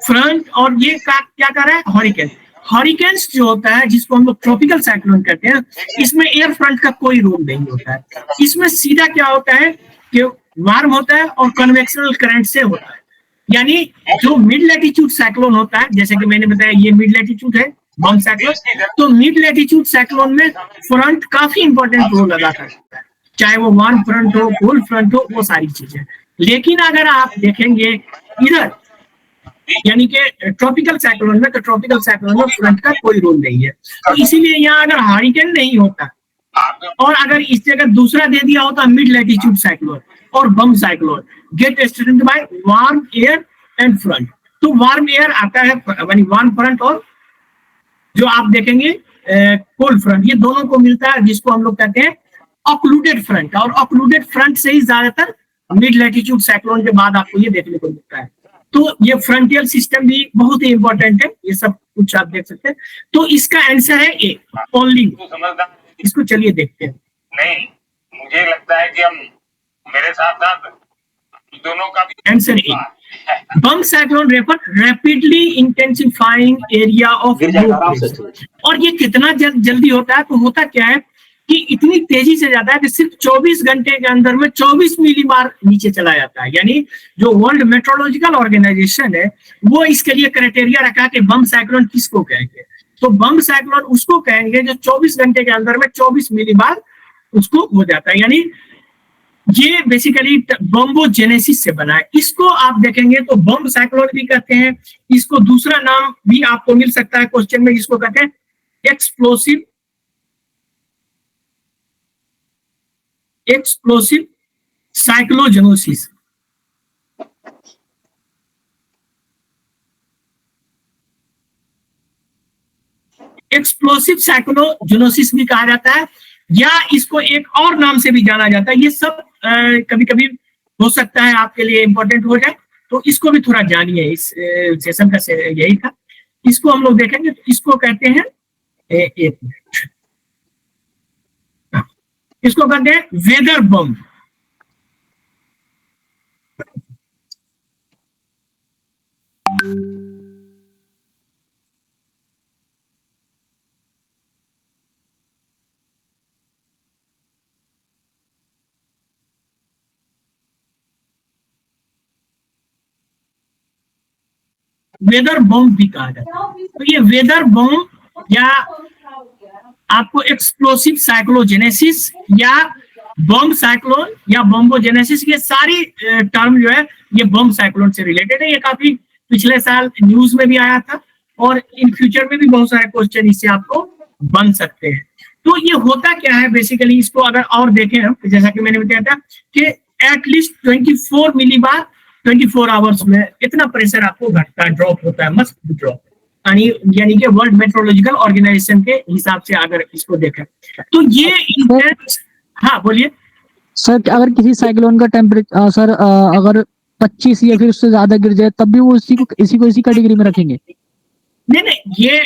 फ्रंट और ये क्या कर रहा है हरिकेन। हरिकेन्स जो होता है जिसको हम लोग ट्रॉपिकल साइक्लोन कहते हैं, इसमें एयर फ्रंट का कोई रोल नहीं होता है। इसमें सीधा क्या होता है कि वार्म होता है और कन्वेक्शनल करंट से होता है। यानी जो मिड लैटिट्यूड साइक्लोन होता है, जैसे कि मैंने बताया ये मिड लैटिट्यूड है बम साइक्लोन, तो मिड लैटिट्यूड साइक्लोन में फ्रंट काफी इंपॉर्टेंट रोल अदा करता है, चाहे वो वार्म फ्रंट हो, कोल्ड फ्रंट हो, वो सारी चीजें। लेकिन अगर आप देखेंगे इधर यानी कि ट्रॉपिकल साइक्लोन में, तो ट्रॉपिकल साइक्लोन में फ्रंट का कोई रोल नहीं है। तो इसीलिए यहाँ अगर हरिकेन नहीं होता और अगर इस जगह दूसरा दे दिया होता मिड लैटिट्यूड साइक्लोन और bomb cyclone get strengthened by warm air and front, तो वार्म एयर आता है यानी वार्म फ्रंट और जो आप देखेंगे कोल्ड फ्रंट, ये दोनों को मिलता है जिसको हम लोग कहते हैं ऑक्लूडेड फ्रंट। और ऑक्लूडेड फ्रंट से ही ज्यादातर मिड लैटिट्यूड साइक्लोन के बाद आपको ये देखने को मिलता है। तो ये फ्रंटियल सिस्टम भी बहुत ही इंपॉर्टेंट है, ये सब कुछ आप देख सकते हैं। तो इसका आंसर है ए ओनली। इसको चलिए देखते हैं। नहीं, मुझे लगता है कि हम मेरे साथ साथ दोनों का भी answer A. Bomb cyclone refer rapidly intensifying area of और ये कितना जल्दी होता है? तो होता क्या है कि इतनी तेजी से जाता है कि सिर्फ 24 घंटे के अंदर में 24 मिलीबार नीचे चला जाता है। यानी जो वर्ल्ड मेट्रोलॉजिकल ऑर्गेनाइजेशन है वो इसके लिए क्राइटेरिया रखा कि बम साइक्लोन किसको कहेंगे। तो बम साइक्लोन उसको कहेंगे जो 24 घंटे के अंदर में 24 मिलीबार उसको हो जाता है। यानी ये बेसिकली बम्बोजेनेसिस से बना है। इसको आप देखेंगे तो बम साइक्लोन भी कहते हैं, इसको दूसरा नाम भी आपको मिल सकता है क्वेश्चन में, जिसको कहते हैं एक्सप्लोसिव साइक्लोजेनोसिस। एक्सप्लोसिव साइक्लोजेनोसिस भी कहा जाता है, या इसको एक और नाम से भी जाना जाता है। ये सब कभी कभी हो सकता है आपके लिए इंपॉर्टेंट हो जाए, तो इसको भी थोड़ा जानिए। इस सेशन का यही था। इसको हम लोग देखेंगे। तो इसको कहते हैं एक मिनट, इसको कहते हैं वेदर बम। वेदर बम भी कहा जाता है। तो ये वेदर बम या आपको एक्सप्लोसिव साइक्लोजेनेसिस या बम साइक्लोन या बम्बोजेनेसिस, ये सारी टर्म जो है ये बम साइक्लोन से रिलेटेड है। ये काफी पिछले साल न्यूज में भी आया था, और इन फ्यूचर में भी बहुत सारे क्वेश्चन इससे आपको बन सकते हैं। तो ये होता क्या है बेसिकली, इसको अगर और देखें हम, जैसा कि मैंने बताया था कि एटलीस्ट 24 मिलीबार 24 आवर्स में इतना प्रेशर आपको घटता है, ड्रॉप होता है, मस्ट ड्रॉप। यानी कि वर्ल्ड मेट्रोलॉजिकल ऑर्गेनाइजेशन के हिसाब से अगर इसको देखें तो ये इंटेंस। हाँ बोलिए सर। अगर किसी साइक्लोन का टेम्परेचर सर अगर 25 या फिर उससे ज्यादा गिर जाए, तब भी वो इसी कैटेगरी में रखेंगे? नहीं, ये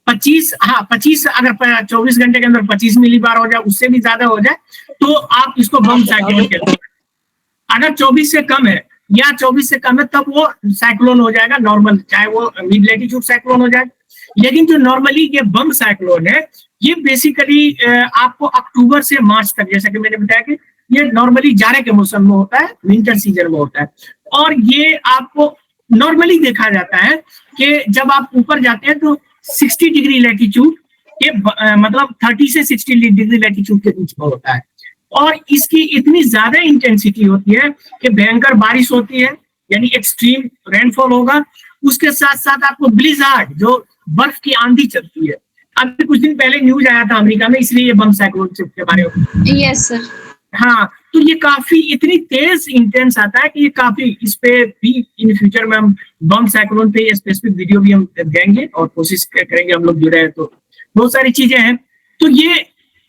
25, हाँ 25, अगर 24 घंटे के अंदर 25 मिलीबार हो जाए, उससे भी ज्यादा हो जाए, तो आप इसको बम साइक्लोन कहते हैं। अगर 24 से कम है या 24 से कम है, तब वो साइक्लोन हो जाएगा नॉर्मल, चाहे वो मिड लैटिट्यूड साइक्लोन हो जाए। लेकिन जो नॉर्मली ये बम साइक्लोन है, ये बेसिकली आपको अक्टूबर से मार्च तक, जैसा कि मैंने बताया कि ये नॉर्मली जाड़े के मौसम में होता है, विंटर सीजन में होता है। और ये आपको नॉर्मली देखा जाता है कि जब आप ऊपर जाते हैं तो 60 डिग्री लैटिट्यूड के मतलब 30 से 60 डिग्री लैटिट्यूड के बीच में होता है। और इसकी इतनी ज्यादा इंटेंसिटी होती है कि भयंकर बारिश होती है, यानी एक्सट्रीम रेनफॉल होगा। उसके साथ साथ आपको ब्लिज़ार्ड, जो बर्फ की आंधी चलती है। अभी कुछ दिन पहले न्यूज आया था अमेरिका में, इसलिए ये बम साइक्लोन के बारे में। Yes sir. हाँ, तो ये काफी इतनी तेज इंटेंस आता है कि ये काफी, इस पे भी इन फ्यूचर में हम बम साइक्लोन पे स्पेसिफिक वीडियो भी हम देंगे, और कोशिश करेंगे हम लोग जुड़े हैं तो बहुत सारी चीजें हैं। तो ये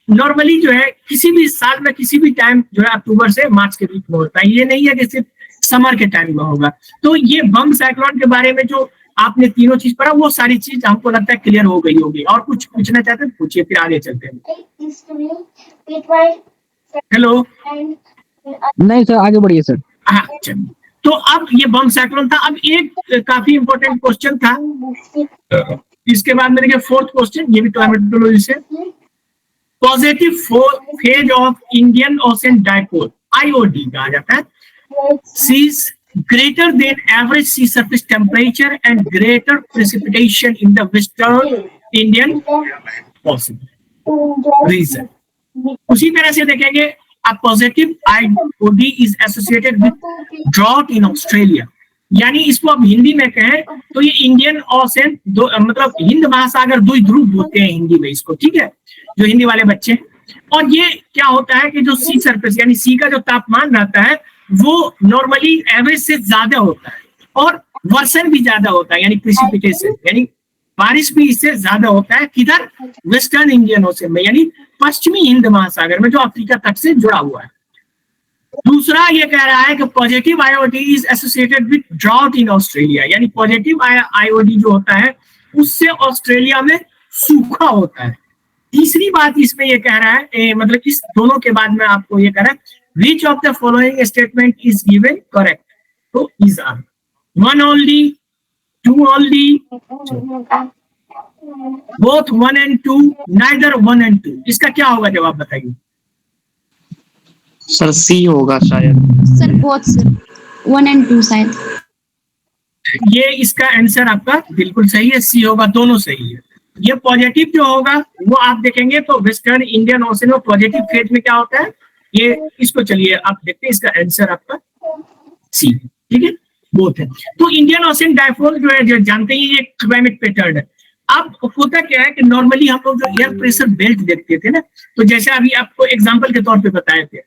नॉर्मली जो है किसी भी साल में किसी भी टाइम जो है अक्टूबर से मार्च के बीच में होता है। ये नहीं है कि सिर्फ समर के टाइम में होगा। तो ये बम साइक्लोन के बारे में जो आपने तीनों चीज पढ़ा, वो सारी चीज हमको लगता है क्लियर हो गई होगी। और कुछ पूछना चाहते हैं पूछिए, फिर आगे चलते हैं। हेलो, नहीं सर, आगे बढ़िए सर। हाँ चलिए। तो अब ये बम साइक्लोन था। अब एक काफी इंपॉर्टेंट क्वेश्चन था, इसके बाद मेरे फोर्थ क्वेश्चन, ये भी क्लाइमेटोलॉजी से। Positive phase of Indian ocean dipole, IOD कहा जाता है, seize greater than average sea surface temperature and greater precipitation in the western Indian Ocean region. उसी तरह से देखेंगे, a positive IOD is associated with drought in Australia. यानी इसको अब हिंदी में कहें तो ये इंडियन ओशन, मतलब हिंद महासागर दो ध्रुव होते हैं हिंदी में इसको, ठीक है, जो हिंदी वाले बच्चे हैं। और ये क्या होता है कि जो सी सरफेस यानी सी का जो तापमान रहता है वो नॉर्मली एवरेज से ज्यादा होता है, और वर्षण भी ज्यादा होता है, यानी प्रेसिपिटेशन यानी बारिश भी इससे ज्यादा होता है। किधर? वेस्टर्न इंडियन ओशन में, यानी पश्चिमी हिंद महासागर में, जो अफ्रीका तक से जुड़ा हुआ है। दूसरा ये कह रहा है कि positive IOD is associated with drought in Australia, यानी पॉजिटिव आईओडी जो होता है उससे ऑस्ट्रेलिया में सूखा होता है। तीसरी बात इसमें ये कह रहा है, मतलब इस दोनों के बाद में आपको ये कह रहा है, which of the following statement is given correct? तो these are one only, two only, both one and two, neither one and two. इसका क्या होगा जवाब बताइए। सर सी होगा शायद। सर बोथ सर, 1 and 2 शायद। ये इसका आंसर आपका बिल्कुल सही है, सी होगा, दोनों सही है। ये पॉजिटिव जो होगा वो आप देखेंगे तो वेस्टर्न इंडियन ओशन में पॉजिटिव फेज में क्या होता है, ये इसको चलिए आप देखते हैं, इसका आंसर आपका सी, ठीक है, बोथ है। तो इंडियन ओशन डाइपोल जो है, जो जानते हैं ये क्लाइमेट पैटर्न है। अब होता क्या है कि नॉर्मली हम लोग जो एयर प्रेशर बेल्ट देखते थे ना, तो जैसे अभी आपको एग्जांपल के तौर पे बताए थे,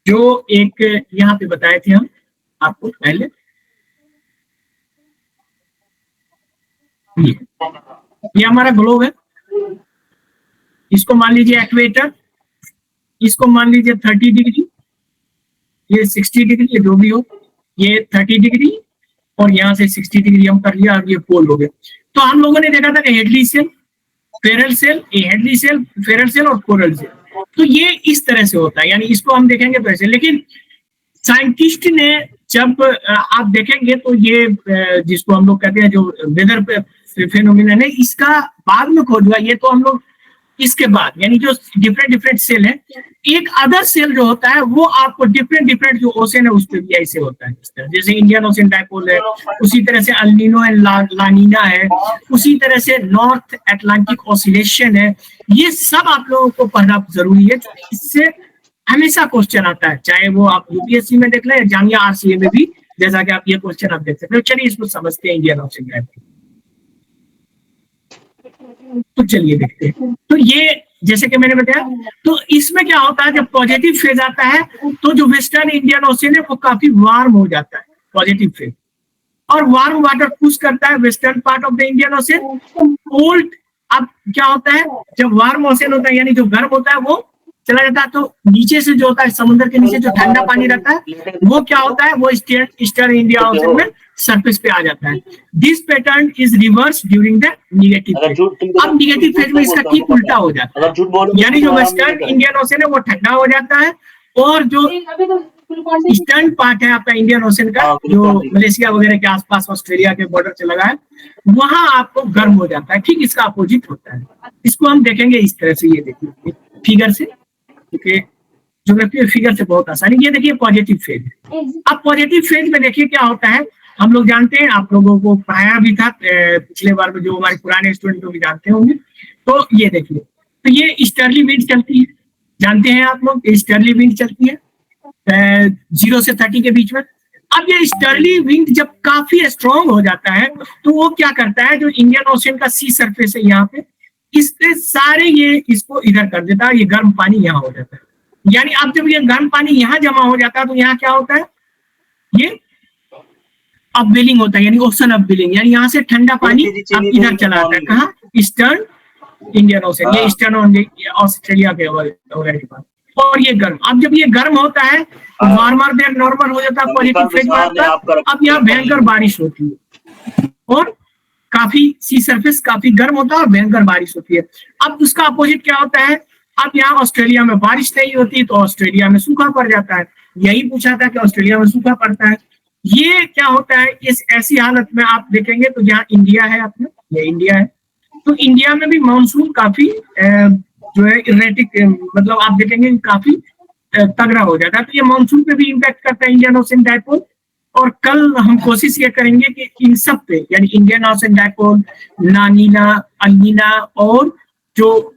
जो एक यहाँ पे बताए थे हम आपको पहले, ये हमारा ग्लोब है, इसको मान लीजिए एक्वेटर, इसको मान लीजिए 30 डिग्री, ये 60 डिग्री, ये जो भी हो, ये 30 डिग्री और यहाँ से 60 डिग्री हम कर लिया, अब ये पोल हो गए। तो हम लोगों ने देखा था कि Hadley cell, Ferrel cell, Hadley cell, Ferrel cell और कोरल सेल। तो ये इस तरह से होता है, यानी इसको हम देखेंगे तो ऐसे। लेकिन साइंटिस्ट ने जब आप देखेंगे तो ये जिसको हम लोग कहते हैं जो वेदर फेनोमेनन है, इसका बाद में खोज हुआ। ये तो हम लोग इसके बाद, यानी जो डिफरेंट सेल है, एक अदर सेल जो होता है वो आपको डिफरेंट जो ओशन है उस पर भी ऐसे होता है, इस तरह जैसे इंडियन ओशन डाइपोल है, उसी तरह से अल नीनो एंड लानीना है, उसी तरह से नॉर्थ अटलांटिक ऑसिलेशन है। ये सब आप लोगों को पढ़ना जरूरी है, इससे हमेशा क्वेश्चन आता है, चाहे वो आप यूपीएससी में देख लें या जामिया आरसीए में भी, जैसा कि आप ये क्वेश्चन आप देख सकते हो। चलिए इसको समझते हैं इंडियन ओशन डाइपोल। तो चलिए देखते हैं। तो ये जैसे कि मैंने बताया, तो इसमें क्या होता है, जब पॉजिटिव फेज आता है तो जो वेस्टर्न इंडियन ओशन है वो काफी वार्म हो जाता है, पॉजिटिव फेज, और वार्म वाटर पुश करता है western part of the Indian ocean. Cold, अब क्या होता है, जब वार्म ओशन होता है यानी जो गर्म होता है वो चला जाता है, तो नीचे से जो होता है समुद्र के नीचे जो ठंडा पानी रहता है वो क्या होता है, वो ईस्टर्न इंडिया ओशन में सरफेस पे आ जाता है। This pattern is reverse during the negative phase. अब निगेटिव फेज में इसका ठीक उल्टा हो जाता है, यानी जो वेस्टर्न इंडियन ओशन है वो ठंडा हो जाता है, और जो ईस्टर्न पार्ट है आपका इंडियन ओशन का, जो मलेशिया वगैरह के आसपास ऑस्ट्रेलिया के बॉर्डर से लगा है, वहां आपको गर्म हो जाता है। ठीक इसका अपोजिट होता है। इसको हम देखेंगे इस तरह से, ये देखिए फिगर से, क्योंकि ज्योग्राफी फिगर से बहुत आसानी। ये देखिए पॉजिटिव फेज। अब पॉजिटिव फेज में देखिए क्या होता है, हम लोग जानते हैं, आप लोगों को पढ़ाया भी था पिछले बार में, जो हमारे पुराने स्टूडेंट भी जानते होंगे। तो ये देखिए, तो ये ईस्टर्ली विंड चलती है, जानते हैं आप लोग, ईस्टर्ली विंड चलती है 0 से 30 के बीच में। अब ये ईस्टर्ली विंड जब काफी स्ट्रॉन्ग हो जाता है तो वो क्या करता है, जो इंडियन ओशन का सी सरफेस है यहाँ पे, इससे सारे ये इसको इधर कर देता है, ये गर्म पानी यहाँ हो जाता है। यानी अब जब ये गर्म पानी यहाँ जमा हो जाता है तो यहाँ क्या होता है, ये अपवेलिंग होता है, यानी ओशन अपवेलिंग, यानी यहाँ से ठंडा पानी अब इधर चला आता है, कहाँ, ईस्टर्न इंडियन ओशन, ये ईस्टर्न ऑस्ट्रेलिया के वगैरह के पास। और ये गर्म, अब जब ये गर्म होता है तो वार्मर देन नॉर्मल हो जाता है, पॉजिटिव फेज में आता है। अब यहाँ भयंकर बारिश होती है और काफी सी सरफेस काफी गर्म होता है और भयंकर बारिश होती है। अब उसका अपोजिट क्या होता है, अब यहाँ ऑस्ट्रेलिया में बारिश नहीं होती तो ऑस्ट्रेलिया में सूखा पड़ जाता है। यही पूछा था कि ऑस्ट्रेलिया में सूखा पड़ता है। ये क्या होता है, इस ऐसी हालत में आप देखेंगे तो जहाँ इंडिया है अपना, ये इंडिया है, तो इंडिया में भी मानसून काफी जो है इरेटिक, मतलब आप देखेंगे काफी तगड़ा हो जाता है। तो ये मानसून पे भी इम्पैक्ट करता है इंडियन ओशन डाइपोल। और कल हम कोशिश ये करेंगे कि इन सब पे, यानी इंडियन ओशन डाइपोल, लानीना, अल नीना, और जो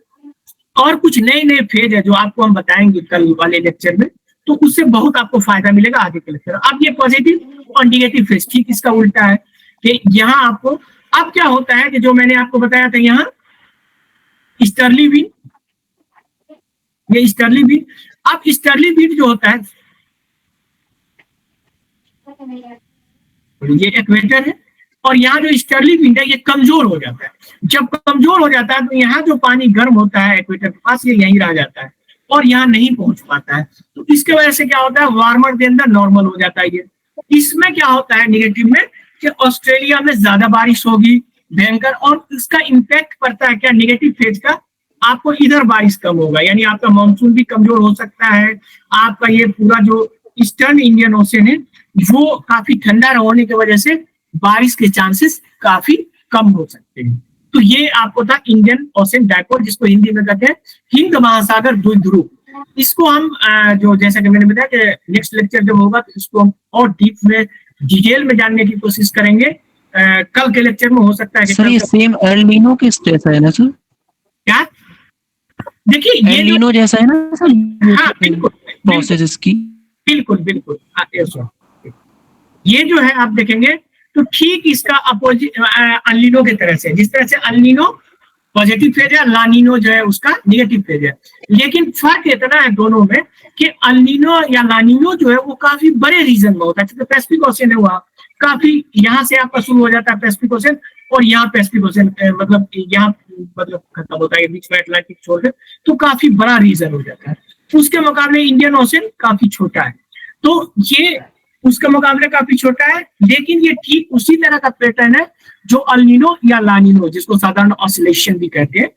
और कुछ नए नए फेज है जो आपको हम बताएंगे कल वाले लेक्चर में, तो उससे बहुत आपको फायदा मिलेगा आगे के लेक्चर। अब ये पॉजिटिव और निगेटिव फेज ठीक इसका उल्टा है कि यहाँ आपको, अब क्या होता है कि जो मैंने आपको बताया था, यहाँ ईस्टर्ली विंड, ये ईस्टर्ली विंड, अब ईस्टर्ली विंड जो होता है, ये इक्वेटर है, और यहाँ जो ईस्टर्ली विंड है ये कमजोर हो जाता है। जब कमजोर हो जाता है तो यहाँ जो पानी गर्म होता है इक्वेटर के पास, ये यहीं रह जाता है और यहाँ नहीं पहुंच पाता है। तो इसके वजह से क्या होता है, वार्मर के अंदर नॉर्मल हो जाता है ये। इसमें क्या होता है निगेटिव में, कि ऑस्ट्रेलिया में ज्यादा बारिश होगी भयंकर, और इसका इम्पैक्ट पड़ता है क्या, निगेटिव फेज का, आपको इधर बारिश कम होगा, यानी आपका मानसून भी कमजोर हो सकता है। आपका ये पूरा जो ईस्टर्न इंडियन ओशन है वो काफी ठंडा होने की वजह से बारिश के चांसेस काफी कम हो सकते हैं। तो ये आपको था इंडियन ओशन डाइपोल, जिसको हिंदी में कहते हैं हिंद महासागर द्विध्रुव। इसको हम जो जैसा कि मैंने बताया कि नेक्स्ट लेक्चर जब होगा तो इसको हम और डीप में डिटेल में जानने की कोशिश करेंगे। कल के लेक्चर में हो सकता है कि सर ये सेम एल नीनो के जैसा है ना सर? क्या, देखिए ये एल नीनो जैसा है ना सर? हाँ बिल्कुल प्रोसेस इसकी बिल्कुल बिल्कुल। ये जो है आप देखेंगे तो ठीक इसका अपोजिट अल नीनो की तरह से, जिस तरह से अल नीनो पॉजिटिव फेज है, लानिनो जो है उसका नेगेटिव फेज है। लेकिन फर्क इतना है दोनों में कि अल्नीनो या लानिनो जो है वो काफी बड़े रीजन में होता है, क्योंकि पैसिफिक ओशन है वहाँ काफी, यहाँ से आपका शुरू हो जाता है पैसिफिक ओशन और यहाँ पैसिफिक ओशन मतलब यहाँ मतलब खत्म होता है बीच में अटलांटिक छोड़ के, तो काफी बड़ा रीजन हो जाता है। उसके मुकाबले इंडियन ओशन काफी छोटा है, तो ये उसके मुकाबले काफी छोटा है, लेकिन ये ठीक उसी तरह का पैटर्न है जो अल्नीनो या लानिनो, जिसको साधारण ऑसिलेशन भी कहते हैं,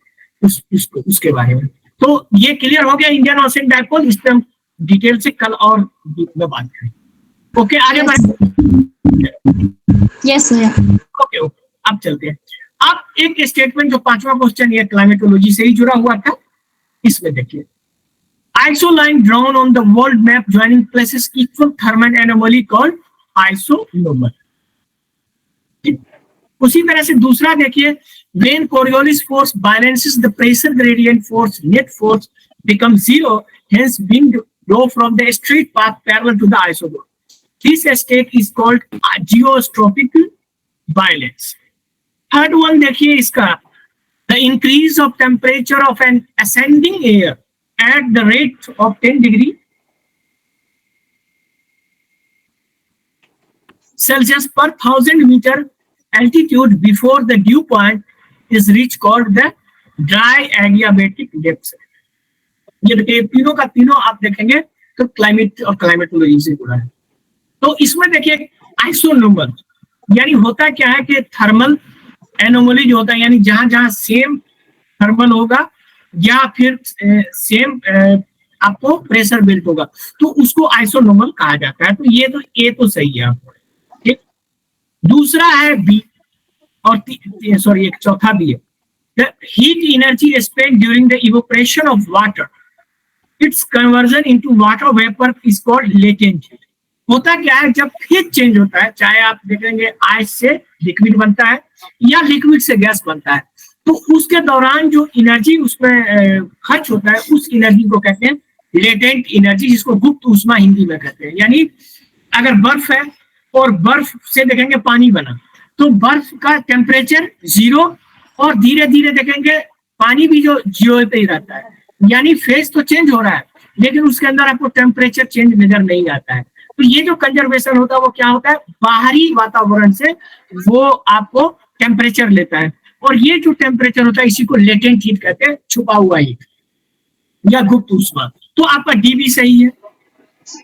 उसके बारे में। तो ये क्लियर हो गया इंडियन ओशन डायपोल, इस पर हम डिटेल से कल और में बात करेंगे। ओके, आगे बढ़े। Yes sir. ओके ओके, अब चलते हैं। अब एक स्टेटमेंट जो 5वां क्वेश्चन ये क्लाइमेटोलॉजी से ही जुड़ा हुआ था, इसमें देखिए, isoline drawn on the world map joining places equal thermal anomaly called isonomer। उसी तरह से दूसरा देखिए, when Coriolis force balances the pressure gradient force, net force becomes zero, hence wind blow from the straight path parallel to the isotope. This state is called geostropic balance। Third one देखिए इसका, the increase of temperature of an ascending air at the rate of 10 degree Celsius per 1000 meter altitude before the dew point is reached called the dry adiabatic depth। ये देखिए तीनों का तीनों आप देखेंगे तो क्लाइमेट और क्लाइमेटोलॉजी से जुड़ा है। तो इसमें देखिए आइसोनोमर यानी होता क्या है कि थर्मल एनोमली जो होता है, यानी जहां जहां सेम थर्मल होगा या फिर सेम आपको प्रेशर बेल्ट होगा तो उसको आइसोनोमल कहा जाता है। तो ये तो ए तो सही है आपको, ठीक। दूसरा है बी और सॉरी एक चौथा भी है, the heat energy spent during the evaporation of water, it's conversion into water vapour is called latent heat. होता क्या है, जब फेज चेंज होता है, चाहे आप देखेंगे आइस से लिक्विड बनता है या लिक्विड से गैस बनता है, तो उसके दौरान जो एनर्जी उसमें खर्च होता है उस एनर्जी को कहते हैं लेटेंट एनर्जी, जिसको गुप्त ऊष्मा हिंदी में कहते हैं। यानी अगर बर्फ है और बर्फ से देखेंगे पानी बना, तो बर्फ का टेम्परेचर 0 और धीरे धीरे देखेंगे पानी भी जो 0 पे ही रहता है, यानी फेज तो चेंज हो रहा है लेकिन उसके अंदर आपको टेम्परेचर चेंज नजर नहीं आता है। तो ये जो कंजर्वेशन होता है वो क्या होता है, बाहरी वातावरण से वो आपको टेम्परेचर लेता है, और ये जो टेम्परेचर होता है इसी को लेटेंट हीट कहते हैं, छुपा हुआ हीट या गुप्त ऊष्मा। तो आपका डी भी सही है,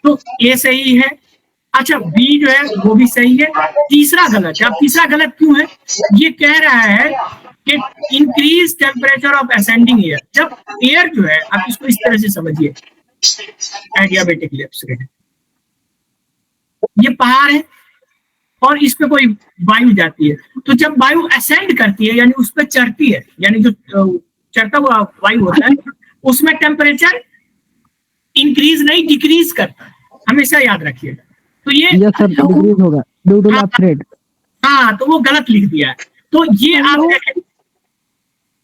तो ए सही है। अच्छा बी जो है वो भी सही है। तीसरा गलत है। अब तीसरा गलत क्यों है, ये कह रहा है कि increase temperature of ascending air. जब एयर जो है, आप इसको इस तरह से समझिए, एडियाबेटिक लेफ्ट साइड, ये पहाड़ है और इस पे कोई वायु जाती है, तो जब वायु असेंड करती है यानी उस पर चढ़ती है, यानी जो चढ़ता हुआ वायु होता है उसमें टेम्परेचर इंक्रीज नहीं डिक्रीज करता है, हमेशा याद रखिएगा। तो ये डिक्रीज होगा ड्यू टू अपग्रेड। हाँ, तो वो गलत लिख दिया है। तो ये आप देखें,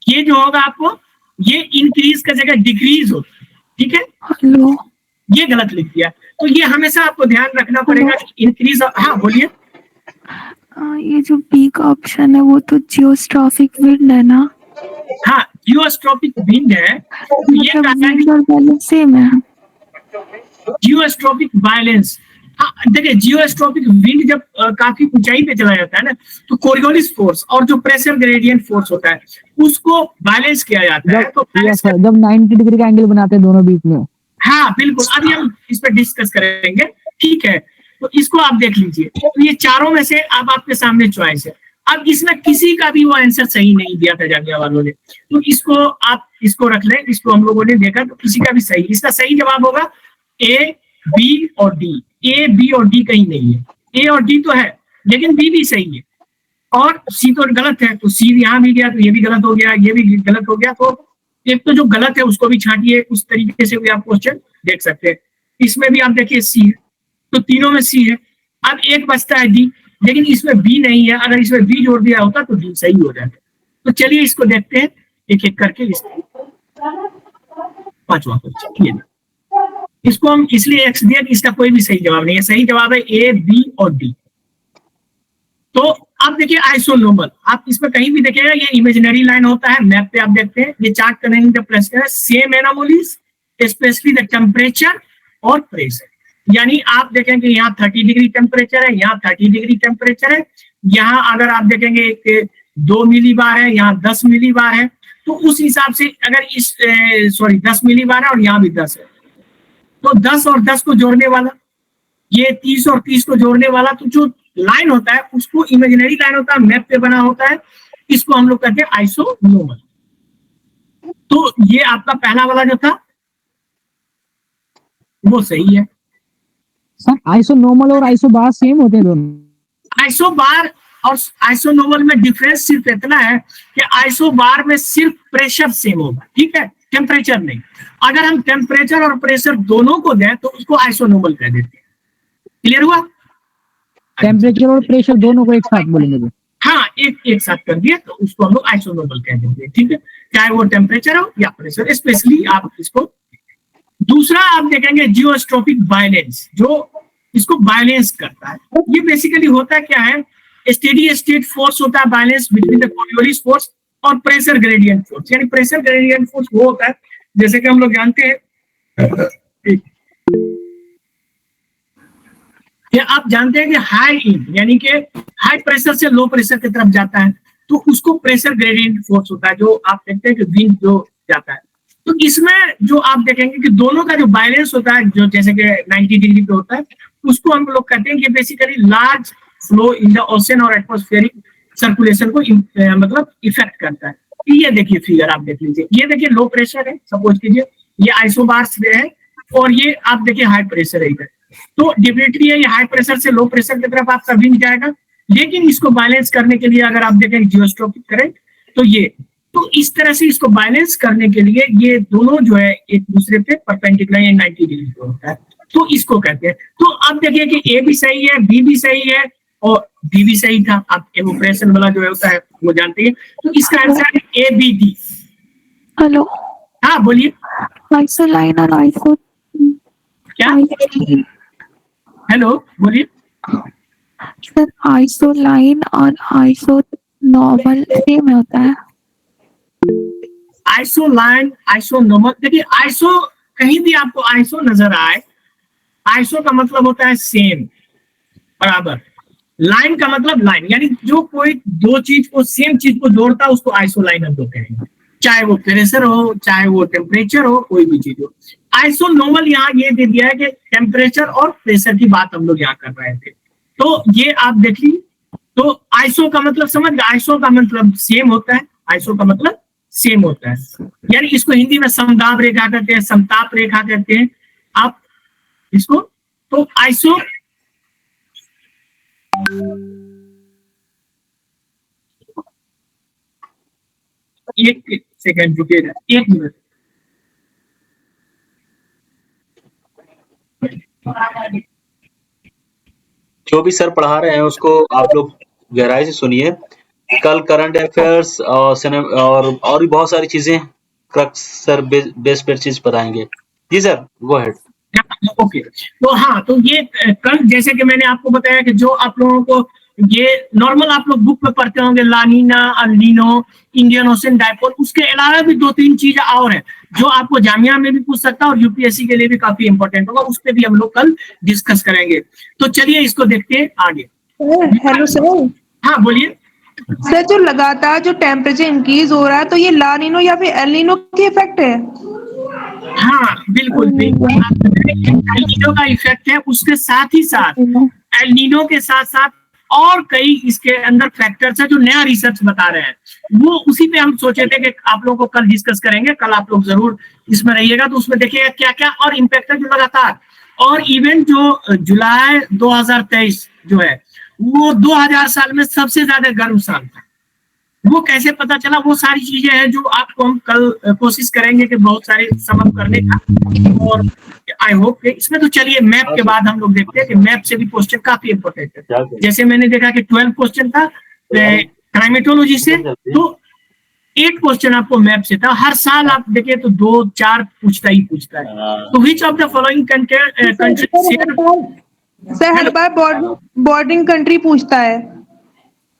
ये जो होगा आपको, ये इंक्रीज का जगह डिक्रीज होता है, ठीक है, ये गलत लिख दिया। तो ये हमेशा आपको ध्यान रखना पड़ेगा कि इंक्रीज। हाँ बोलिए। ये जो बी का ऑप्शन है वो तो जियोस्ट्रॉफिक विंड है ना? हाँ, जियोस्ट्रॉपिक विंड है। ये मतलब सेम है। जियोस्ट्रॉपिक वायलेंस, हाँ देखिए, जियोस्ट्रॉपिक विंड जब काफी ऊंचाई पे चला जाता है ना, तो कोरियोलिस फोर्स और जो प्रेशर ग्रेडियंट फोर्स होता है उसको बैलेंस किया जाता है। तो जब 90 डिग्री का एंगल बनाते हैं दोनों बीच में। हाँ बिल्कुल, अभी हम इस पर डिस्कस करेंगे, ठीक है। तो इसको आप देख लीजिए। तो ये चारों में से अब आपके सामने चॉइस है। अब इसमें किसी का भी वो आंसर सही नहीं दिया था जामिया वालों ने, तो इसको आप इसको रख लें। इसको हम लोगों ने देखा तो किसी का भी सही, इसका सही जवाब होगा ए, बी और डी। ए, बी और डी कहीं नहीं है, ए और डी तो है लेकिन बी भी सही है और सी तो गलत है। तो सी यहाँ भी गया तो ये भी गलत हो गया, ये भी गलत हो गया। तो एक तो जो गलत है उसको भी छांटिए, उस तरीके से भी आप क्वेश्चन देख सकते हैं। इसमें भी आप देखिए सी है, तो तीनों में सी है। अब एक बचता है डी, लेकिन इसमें बी नहीं है। अगर इसमें बी जोड़ दिया होता तो डी सही हो जाता। तो चलिए इसको देखते हैं एक एक करके। पांचवा क्वेश्चन, इसको हम इसलिए एक्स दिया कि इसका कोई भी सही जवाब नहीं है। सही जवाब है ए, बी और डी। तो आप देखिए आइसोनोमल, आप इसमें कहीं भी देखिएगा ये इमेजिनरी लाइन होता है, मैप पे आप देखते हैं ये chart connecting the pressure same anomalies specially the temperature और प्रेशर। यानी आप देखेंगे यहाँ 30 डिग्री टेम्परेचर है, यहाँ 30 डिग्री टेम्परेचर है, यहाँ अगर आप देखेंगे 2 मिली बार है, यहाँ 10 मिली बार है, तो उस हिसाब से अगर इस 10 मिली बार है और यहाँ भी 10 है, तो 10 और 10 को जोड़ने वाला, ये 30 और 30 को जोड़ने वाला, तो जो लाइन होता है उसको इमेजिनरी लाइन होता है, मैप पे बना होता है, इसको हम लोग कहते हैं आइसोनोमल। तो ये आपका पहला वाला जो था वो सही है। सर आइसोनोमल और आइसोबार सेम होते हैं दोनों? आइसोबार और आइसोनोमल में डिफरेंस सिर्फ इतना है कि आइसोबार में सिर्फ प्रेशर सेम होगा, ठीक है, टेम्परेचर नहीं। अगर हम टेम्परेचर और प्रेशर दोनों को दें तो उसको आइसोनोमल कह देते हैं। क्लियर हुआ? टेम्परेचर और प्रेशर दोनों को एक साथ बोलेंगे तो? हाँ, एक साथ कर दिया तो उसको हम लोग आइसोनोमल कह देंगे, ठीक है, चाहे वो टेम्परेचर हो या प्रेशर, स्पेशली आप इसको। दूसरा आप देखेंगे जियोस्ट्रोपिक वायलेंस, जो इसको वायलेंस करता है। ये बेसिकली होता क्या है, स्टेडी स्टेट फोर्स होता है violence between the Coriolis force और प्रेशर ग्रेडियंट फोर्स। यानी प्रेशर ग्रेडियंट फोर्स वो होता है जैसे कि हम लोग जानते हैं कि आप जानते हैं कि हाई इन यानी कि हाई प्रेशर से लो प्रेशर की तरफ जाता है, तो उसको प्रेशर ग्रेडियंट फोर्स होता है, जो आप देखते हैं कि विंड जो जाता है। तो इसमें जो आप देखेंगे कि दोनों का जो बैलेंस होता है, जो जैसे कि 90 डिग्री पे होता है, उसको हम लोग कहते हैं कि basically large flow in the ocean और एटमॉस्फेरिक सर्कुलेशन को मतलब इफेक्ट करता है। ये देखिए फिगर आप देख लीजिए, ये देखिए लो प्रेशर है, सपोज कीजिए ये आइसोबार्स है, और ये आप देखिए हाई प्रेशर है इधर। तो डेफिनेटली ये हाई प्रेशर से लो प्रेशर की तरफ आपका विंड जाएगा, लेकिन इसको बैलेंस करने के लिए अगर आप देखें जियोस्ट्रोपिक करंट, तो ये तो इस तरह से इसको बैलेंस करने के लिए ये दोनों जो है एक दूसरे पे परपेंडिकुलर या 90 डिग्री पे होता है, तो इसको कहते हैं। तो अब देखिए कि ए भी सही है, बी भी सही है और डी भी सही था। आप एवोपरेशन वाला जो होता है वो जानते हैं, तो इसका आंसर है ए बी डी। हेलो, हाँ बोलिए। आइसोलाइन और आइसो क्या? हेलो बोलिए। सर आइसोलाइन और आइसो नॉर्मल सेम होता है? आइसोलाइन आइसोनोमल, देखिए आइसो कहीं भी आपको आइसो नजर आए, आइसो का मतलब होता है सेम, बराबर। लाइन का मतलब लाइन, यानी जो कोई दो चीज को सेम चीज को जोड़ता है उसको आइसोलाइन हम लोग कहेंगे, चाहे वो प्रेशर हो चाहे वो टेम्परेचर हो, कोई भी चीज हो। आइसोनोमल यहाँ ये दे दिया है कि टेम्परेचर और प्रेशर की बात हम लोग यहाँ कर रहे थे, तो ये आप देखिए। तो आइसो का मतलब समझ गए, आइसो का मतलब सेम होता है, आइसो का मतलब सेम होता है, यानी इसको हिंदी में समदाब रेखा कहते हैं, समताप रेखा कहते हैं आप इसको। तो आइसो एक सेकंड रुकिएगा, 1 मिनट। जो भी सर पढ़ा रहे हैं उसको आप लोग गहराई से सुनिए। कल करंट अफेयर्स और भी बहुत सारी चीजें क्रक्स सर बेस पर चीज बताएंगे। जी सर, गो अहेड। ओके, तो हाँ, तो ये कल जैसे कि मैंने आपको बताया कि जो आप लोगों को ये नॉर्मल आप लोग बुक में पढ़ते होंगे, लानीना, अल्नीनो, इंडियन ओशन डायपोल, उसके अलावा भी 2-3 चीजें और हैं जो आपको जामिया में भी पूछ सकता है और यूपीएससी के लिए भी काफी इंपॉर्टेंट होगा, उस पर भी हम लोग कल डिस्कस करेंगे। तो चलिए इसको देखते हैं आगे। Hello sir. हाँ बोलिए सर, जो लगातार जो टेम्परेचर इंक्रीज हो रहा है, तो ये लानीनो या फिर एलिनो की इफेक्ट है? हाँ बिल्कुल बिल्कुल, एलनीनो का इफेक्ट है। उसके साथ ही साथ एलनीनो के साथ साथ और कई इसके अंदर फैक्टर्स है जो नया रिसर्च बता रहे हैं, वो उसी पे हम सोचे थे कि आप लोगों को कल डिस्कस करेंगे। कल आप लोग जरूर इसमें रहिएगा, तो उसमें देखिएगा क्या क्या और इम्पैक्ट है जो लगातार। और इवेंट जो जुलाई 2023 जो है वो 2000 साल में सबसे ज्यादा गर्म साल था, वो कैसे पता चला, वो सारी चीजें हैं जो आपको हम कल कोशिश करेंगे कि बहुत सारे समझ करने का। और आई होप कि इसमें तो चलिए मैप के बाद हम लोग देखते हैं कि मैप से भी क्वेश्चन काफी इंपॉर्टेंट है। जैसे मैंने देखा कि 12 क्वेश्चन था क्लाइमेटोलॉजी से, तो 8 क्वेश्चन आपको मैप से था। हर साल आप देखें तो 2-4 पूछता है। तो विच of the following country, sir her bar bordering country पूछता है।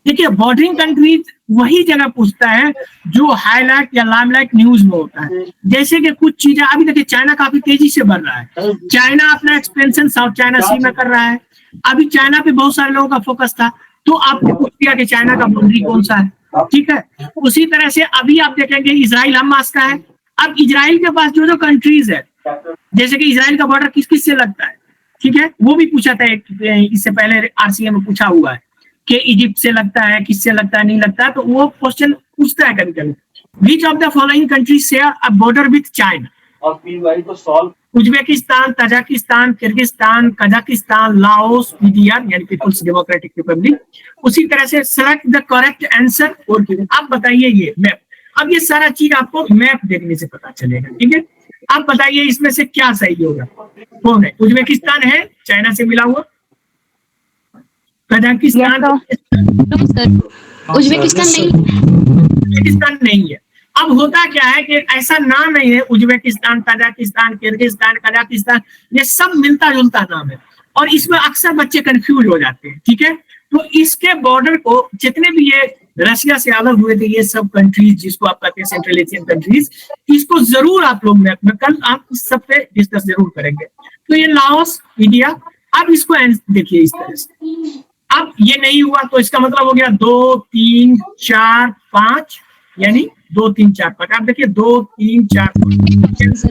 देखिए बॉर्डरिंग कंट्रीज वही जगह पूछता है जो हाईलाइट या लाइमलाइट न्यूज में होता है। जैसे कि कुछ चीजें अभी देखिए चाइना काफी तेजी से बढ़ रहा है, चाइना अपना एक्सपेंशन साउथ चाइना सी में कर रहा है। अभी चाइना पे बहुत सारे लोगों का फोकस था, तो आपने पूछ दिया कि चाइना का बाउंड्री कौन सा है, ठीक है। उसी तरह से अभी आप देखेंगे इजराइल हमास का है। अब इजराइल के पास जो जो कंट्रीज है, जैसे कि इजराइल का बॉर्डर किस किस से लगता है, ठीक है, वो भी पूछा था इससे पहले आरसीए में पूछा हुआ है कि इजिप्ट से लगता है, किससे लगता है, नहीं लगता है, तो वो क्वेश्चन पूछता है कभी कभी। विच of the following countries share a border with China? Uzbekistan, Tajikistan, Kyrgyzstan, Kazakhstan, Laos, PDR यानी पीपल्स डेमोक्रेटिक रिपब्लिक। उसी तरह से सेलेक्ट द करेक्ट आंसर और आप बताइए ये मैप। अब ये सारा चीज आपको मैप देखने से पता चलेगा, ठीक है। आप बताइए इसमें से क्या सही होगा, कौन है? उज्बेकिस्तान है, चाइना से मिला हुआ। कजाकिस्तान, नो सर, उज्बेकिस्तान नहीं। उज्बेकिस्तान नहीं है। अब होता क्या है कि ऐसा नाम नहीं है, उज्बेकिस्तान, तजाकिस्तान, किर्गिस्तान, कजाकिस्तान, ये सब मिलता जुलता नाम है और इसमें अक्सर बच्चे कंफ्यूज हो जाते हैं, ठीक है। तो इसके बॉर्डर को जितने भी ये रशिया से अलग हुए थे ये सब कंट्रीज, जिसको आप कहते हैं सेंट्रल एशियन कंट्रीज, इसको जरूर आप लोग मैप में कल आप इस सब पे डिस्कस जरूर करेंगे। तो ये लाओस, इंडिया। अब इसको देखिए इस तरह से, अब ये नहीं हुआ तो इसका मतलब हो गया 2, 3, 4, 5, यानी 2, 3, 4, 5। आप देखिए 2, 3, 4, 5।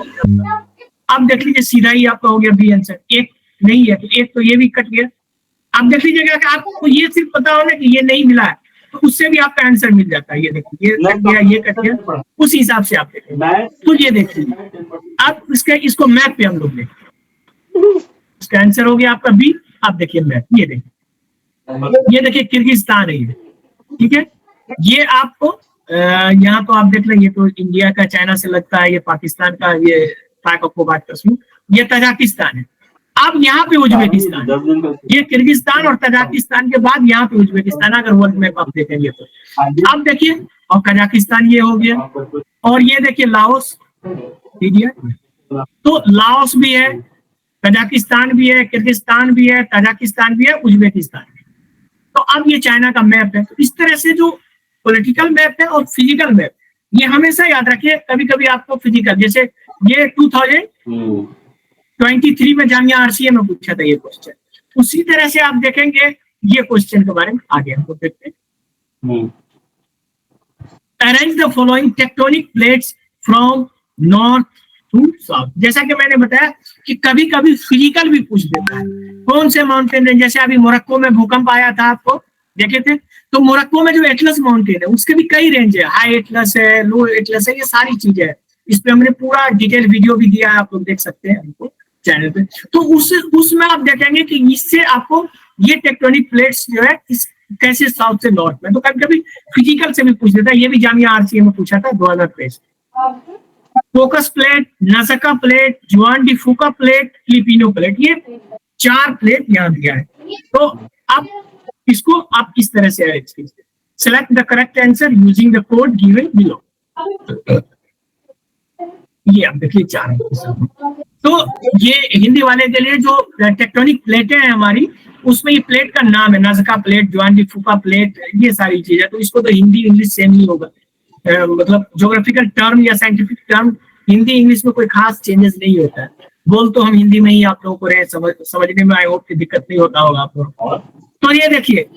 अब देख लीजिए सीधा ही आपका हो गया बी आंसर। एक नहीं है तो एक तो ये भी कट गया। आप देख लीजिएगा कि आपको ये सिर्फ पता हो ना कि ये नहीं मिला है तो उससे भी आपका आंसर मिल जाता है। ये देखिए ये कट गया, ये कट गया, उस हिसाब से आप देखेंगे। तो ये देख लीजिए अब इसको मैप पे हम लोग देखें। इसका आंसर हो गया आपका बी। आप देखिए मैप, ये देखिए किर्गिस्तान है ये, ठीक है। ये आपको यहाँ तो आप देख लेंगे तो इंडिया का चाइना से लगता है, ये पाकिस्तान का, ये कश्मीर, ये तजाकिस्तान है। अब यहाँ पे उज्बेकिस्तान, ये किर्गिस्तान और तजाकिस्तान के बाद यहाँ पे उज्बेकिस्तान, अगर वर्ल्ड मैप आप देखेंगे तो। अब देखिए और कजाकिस्तान ये हो गया और ये देखिए लाओस, तो लाओस भी है, कजाकिस्तान भी है, किर्गिस्तान भी है, तजाकिस्तान भी है, उज्बेकिस्तान भी। तो अब ये चाइना का मैप है। तो इस तरह से जो पॉलिटिकल मैप है और फिजिकल मैप, ये हमेशा याद रखिए। कभी कभी आपको फिजिकल, जैसे ये 2023 में जामिया आरसीए में पूछा था ये क्वेश्चन, उसी तरह से आप देखेंगे ये क्वेश्चन के बारे में आगे हमको देखते हैं। Arrange the following tectonic plates from north to south. जैसा कि मैंने बताया कि कभी कभी फिजिकल भी पूछ देता है। कौन से माउंटेन रेंज, जैसे अभी मोरक्को में भूकंप आया था, आपको देखे थे, तो मोरक्को में जो एटलस माउंटेन है उसके भी कई रेंज है, हाई एटलस है, लो एटलस है, ये सारी चीजें है। इस पे हमने पूरा डिटेल वीडियो भी दिया है, आप लोग देख सकते हैं हमको चैनल पे। तो उसमें आप देखेंगे कि इससे आपको ये टेक्टोनिक प्लेट्स जो है कैसे साउथ से नॉर्थ में, तो कभी कभी फिजिकल से भी पूछ देता है। ये भी जामिया आरसीए में पूछा था 2023। फोकस प्लेट, नाज़का प्लेट, जुआन डी फूका प्लेट, फिलिपिनो प्लेट, ये 4 प्लेट यहाँ दिया है। तो आप इसको आप इस तरह से अरेंज कीजिए। Select the correct answer using the code given below. ये आप देखिए 4 है। तो ये हिंदी वाले के लिए जो टेक्टोनिक प्लेटें हैं हमारी, उसमें ये प्लेट का नाम है नाज़का प्लेट, जुआन डी फूका प्लेट, ये सारी चीजें। तो इसको तो हिंदी इंग्लिश सेम ही होगा, मतलब ज्योग्राफिकल टर्म या साइंटिफिक टर्म हिंदी इंग्लिश में कोई खास चेंजेस नहीं होता है। बोल तो हम हिंदी में ही आप लोगों को रहे, समझने में आई होप कि दिक्कत नहीं होता होगा आप लोगों को। तो ये देखिए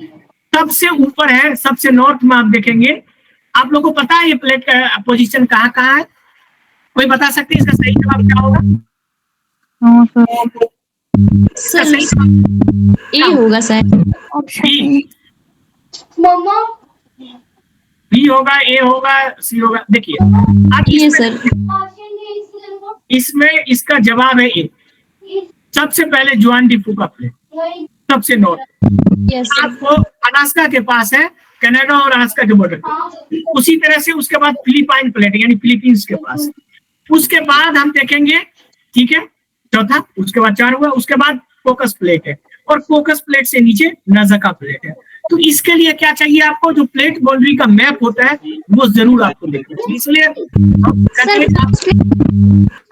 सबसे ऊपर है, सबसे नॉर्थ में आप देखेंगे। आप लोगों को पता है ये प्लेट का पोजीशन कहाँ कहाँ है? कोई बता सकते हैं इसका सही जवाब क्या होगा? सर ए होगा सर, ऑप्शन बी होगा, ए होगा, सी होगा। देखिए अब ये सर इसमें इसका जवाब है ए। सबसे पहले जुआन डी फूका प्लेट सबसे नॉर्थ, यस आपको अलास्का के पास है, कनाडा और अलास्का के बॉर्डर। उसी तरह से उसके बाद फिलिपाइन प्लेट यानी फिलीपींस के पास। उसके बाद हम देखेंगे, ठीक है, चौथा, उसके बाद 4 हुआ। उसके बाद फोकस प्लेट है और फोकस प्लेट से नीचे नाज़का प्लेट है। तो इसके लिए क्या चाहिए आपको? जो प्लेट बाउंड्री का मैप होता है वो जरूर आपको देखना चाहिए। इसलिए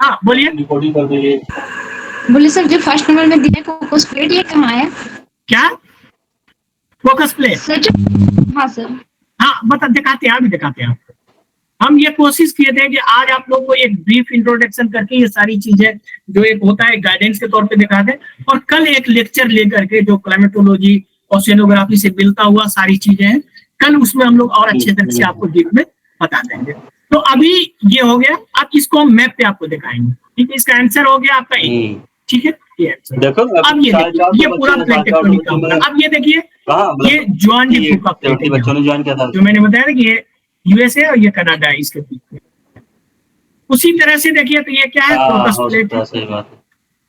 हाँ बोलिए। बोले सर जो फर्स्ट नंबर में दिया फोकस प्लेट, ये कहाँ है? क्या फोकस प्लेट? सर जो हाँ सर। हाँ बता, दिखाते हैं, अभी दिखाते हैं आपको। हम ये कोशिश किए थे कि आज आप लोग को एक ब्रीफ इंट्रोडक्शन करके ये सारी चीजें जो एक होता है गाइडेंस के तौर पे दिखा दें, और कल एक लेक्चर लेकर के जो क्लाइमेटोलॉजी ओशियनोग्राफी से मिलता हुआ सारी चीजें हैं, कल उसमें हम लोग और अच्छे तरह से आपको डीप में बता देंगे। तो अभी ये हो गया, अब इसको हम मैप पे आपको दिखाएंगे, ठीक है। इसका आंसर हो गया आपका ए, ठीक है, ये आंसर। देखो अब ये देखिए, ये पूरा प्लेट टेक्टोनिक का होगा। अब ये देखिए, ये जॉन डिफू का प्लेट है, बच्चों ने ज्वाइन किया था जो मैंने बताया ना कि ये यूएसए और ये कनाडा है, इसके बीच में। उसी तरह से देखिए, तो ये क्या है, क्रोकस प्लेट है। सही बात है।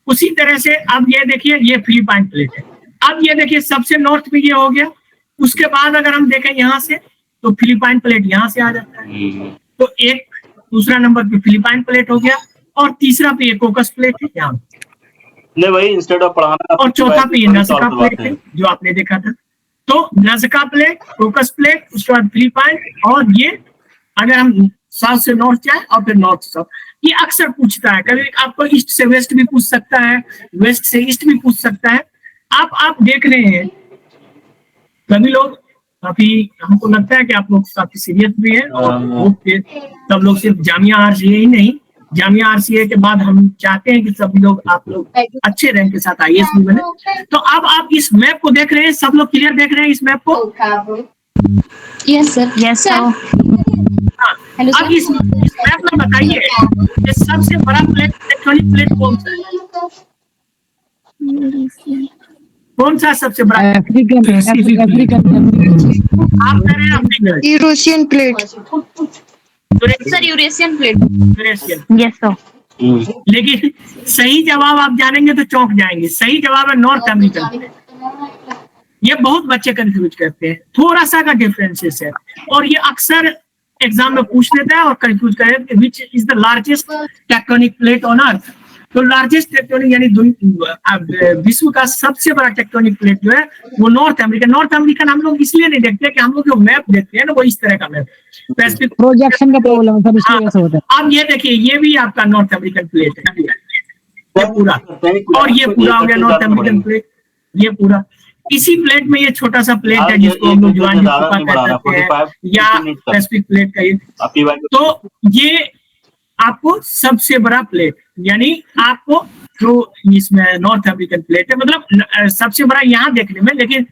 उसी तरह से अब ये देखिए, ये फिलिपाइन प्लेट है। अब ये देखिए, सबसे नॉर्थ में ये हो गया। उसके बाद अगर हम देखें यहाँ से, तो फिलिपाइन प्लेट यहाँ से आ जाता है। तो एक दूसरा नंबर पे फिलिपाइन प्लेट हो गया, और तीसरा पे ये कोकस प्लेट है यहाँ, नहीं भाई, इंस्टेड ऑफ पढ़ाना, और चौथा पे ये नज़का प्लेट है जो आपने देखा था। तो नज़का प्लेट, कोकस प्लेट, उसके बाद फिलिपाइन, और ये अगर हम साउथ से नॉर्थ जाए और फिर नॉर्थ से साउथ, ये अक्सर पूछता है। कभी आपको ईस्ट से वेस्ट भी पूछ सकता है, वेस्ट से ईस्ट भी पूछ सकता है। आप देख रहे हैं, सभी लोग काफी, हमको लगता है कि आप लोग काफी सीरियस भी हैं, और सब लोग सिर्फ जामिया आरसीए ही नहीं, जामिया आरसीए के बाद हम चाहते हैं कि सभी लोग, आप लोग अच्छे रैंक के साथ आईएएस भी बने। तो अब आप इस मैप को देख रहे हैं, सब लोग क्लियर देख रहे हैं इस मैप को? Yes sir. Yes sir. Hello अब इस मैप में बताइए कि सबसे बड़ा प्लेट, टेक्टोनिक प्लेट कौन सा है? कौन सा सबसे बड़ा? अफ्रीकन आप कह रहे हैं African, Eurasian plate. Sir Eurasian plate. Eurasian. Yes sir. लेकिन सही जवाब आप जानेंगे तो चौंक जाएंगे। सही जवाब है नॉर्थ अमेरिकन प्लेट। ये बहुत बच्चे कंफ्यूज करते हैं, थोड़ा सा का डिफरेंसेस है, और ये अक्सर एग्जाम में पूछ लेता है और कंफ्यूज करे, which is the largest tectonic plate on earth. तो लार्जेस्ट टेक्टोनिक यानी विश्व का सबसे बड़ा टेक्टोनिक प्लेट जो है वो नॉर्थ अमेरिकन हम लोग इसलिए नहीं देखते कि हम लोग जो मैप देखते हैं ना वो इस तरह का मैप, पैसिफिक प्रोजेक्शन का प्रॉब्लम है सर, इसलिए ऐसा होता है। अब ये देखिए, ये भी आपका नॉर्थ अमेरिकन प्लेट है, ये पूरा, और ये पूरा हो गया नॉर्थ अमेरिकन प्लेट, ये पूरा। इसी प्लेट में ये छोटा सा प्लेट है जिसको हम लोग ज्वाइन कह सकते हैं, या पैसिफिक प्लेट का ये। तो ये आपको सबसे बड़ा प्लेट, यानी आपको जो इसमें नॉर्थ अमेरिकन प्लेट है, मतलब सबसे बड़ा यहाँ देखने में, लेकिन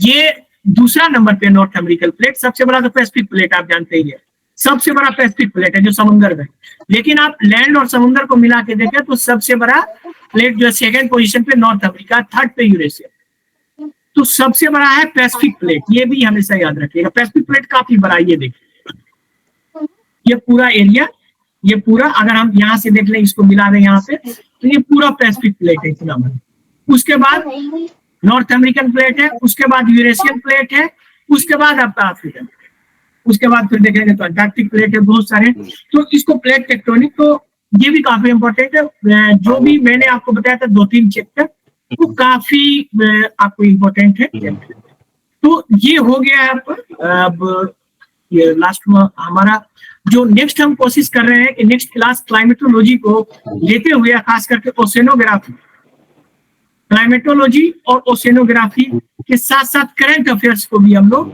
ये दूसरा नंबर पे नॉर्थ अमेरिकन प्लेट। सबसे बड़ा तो पैसिफिक प्लेट आप जानते ही है, सबसे बड़ा पैसिफिक प्लेट है जो समुद्र में। लेकिन आप लैंड और समुद्र को मिला के देखें तो सबसे बड़ा प्लेट जो है सेकेंड पोजीशन पे नॉर्थ अमेरिका, थर्ड पे यूरेशिया। तो सबसे बड़ा है पैसिफिक प्लेट, ये भी हमेशा याद रखिएगा। पैसिफिक प्लेट काफी बड़ा, ये देखिए, ये पूरा एरिया, ये पूरा अगर हम यहाँ से देख लें, इसको मिला दें यहाँ पे, तो ये पूरा पैसिफिक प्लेट है इतना बड़ा। उसके बाद नॉर्थ अमेरिकन प्लेट है, उसके बाद यूरेशियन प्लेट है, उसके बाद आपका अफ्रीकन, उसके बाद फिर देखेंगे तो अंटार्कटिक प्लेट है, बहुत सारे। तो इसको प्लेट टेक्टोनिक, तो ये भी काफी इंपॉर्टेंट है। जो भी मैंने आपको बताया था 2-3 चैप्टर, वो काफी आपको इम्पोर्टेंट है। तो ये हो गया है। अब ये लास्ट में हमारा जो नेक्स्ट हम कोशिश कर रहे हैं कि नेक्स्ट क्लास क्लाइमेटोलॉजी को लेते हुए, खास करके ओशियनोग्राफी, क्लाइमेटोलॉजी और ओशियनोग्राफी के साथ साथ करंट अफेयर्स को भी हम लोग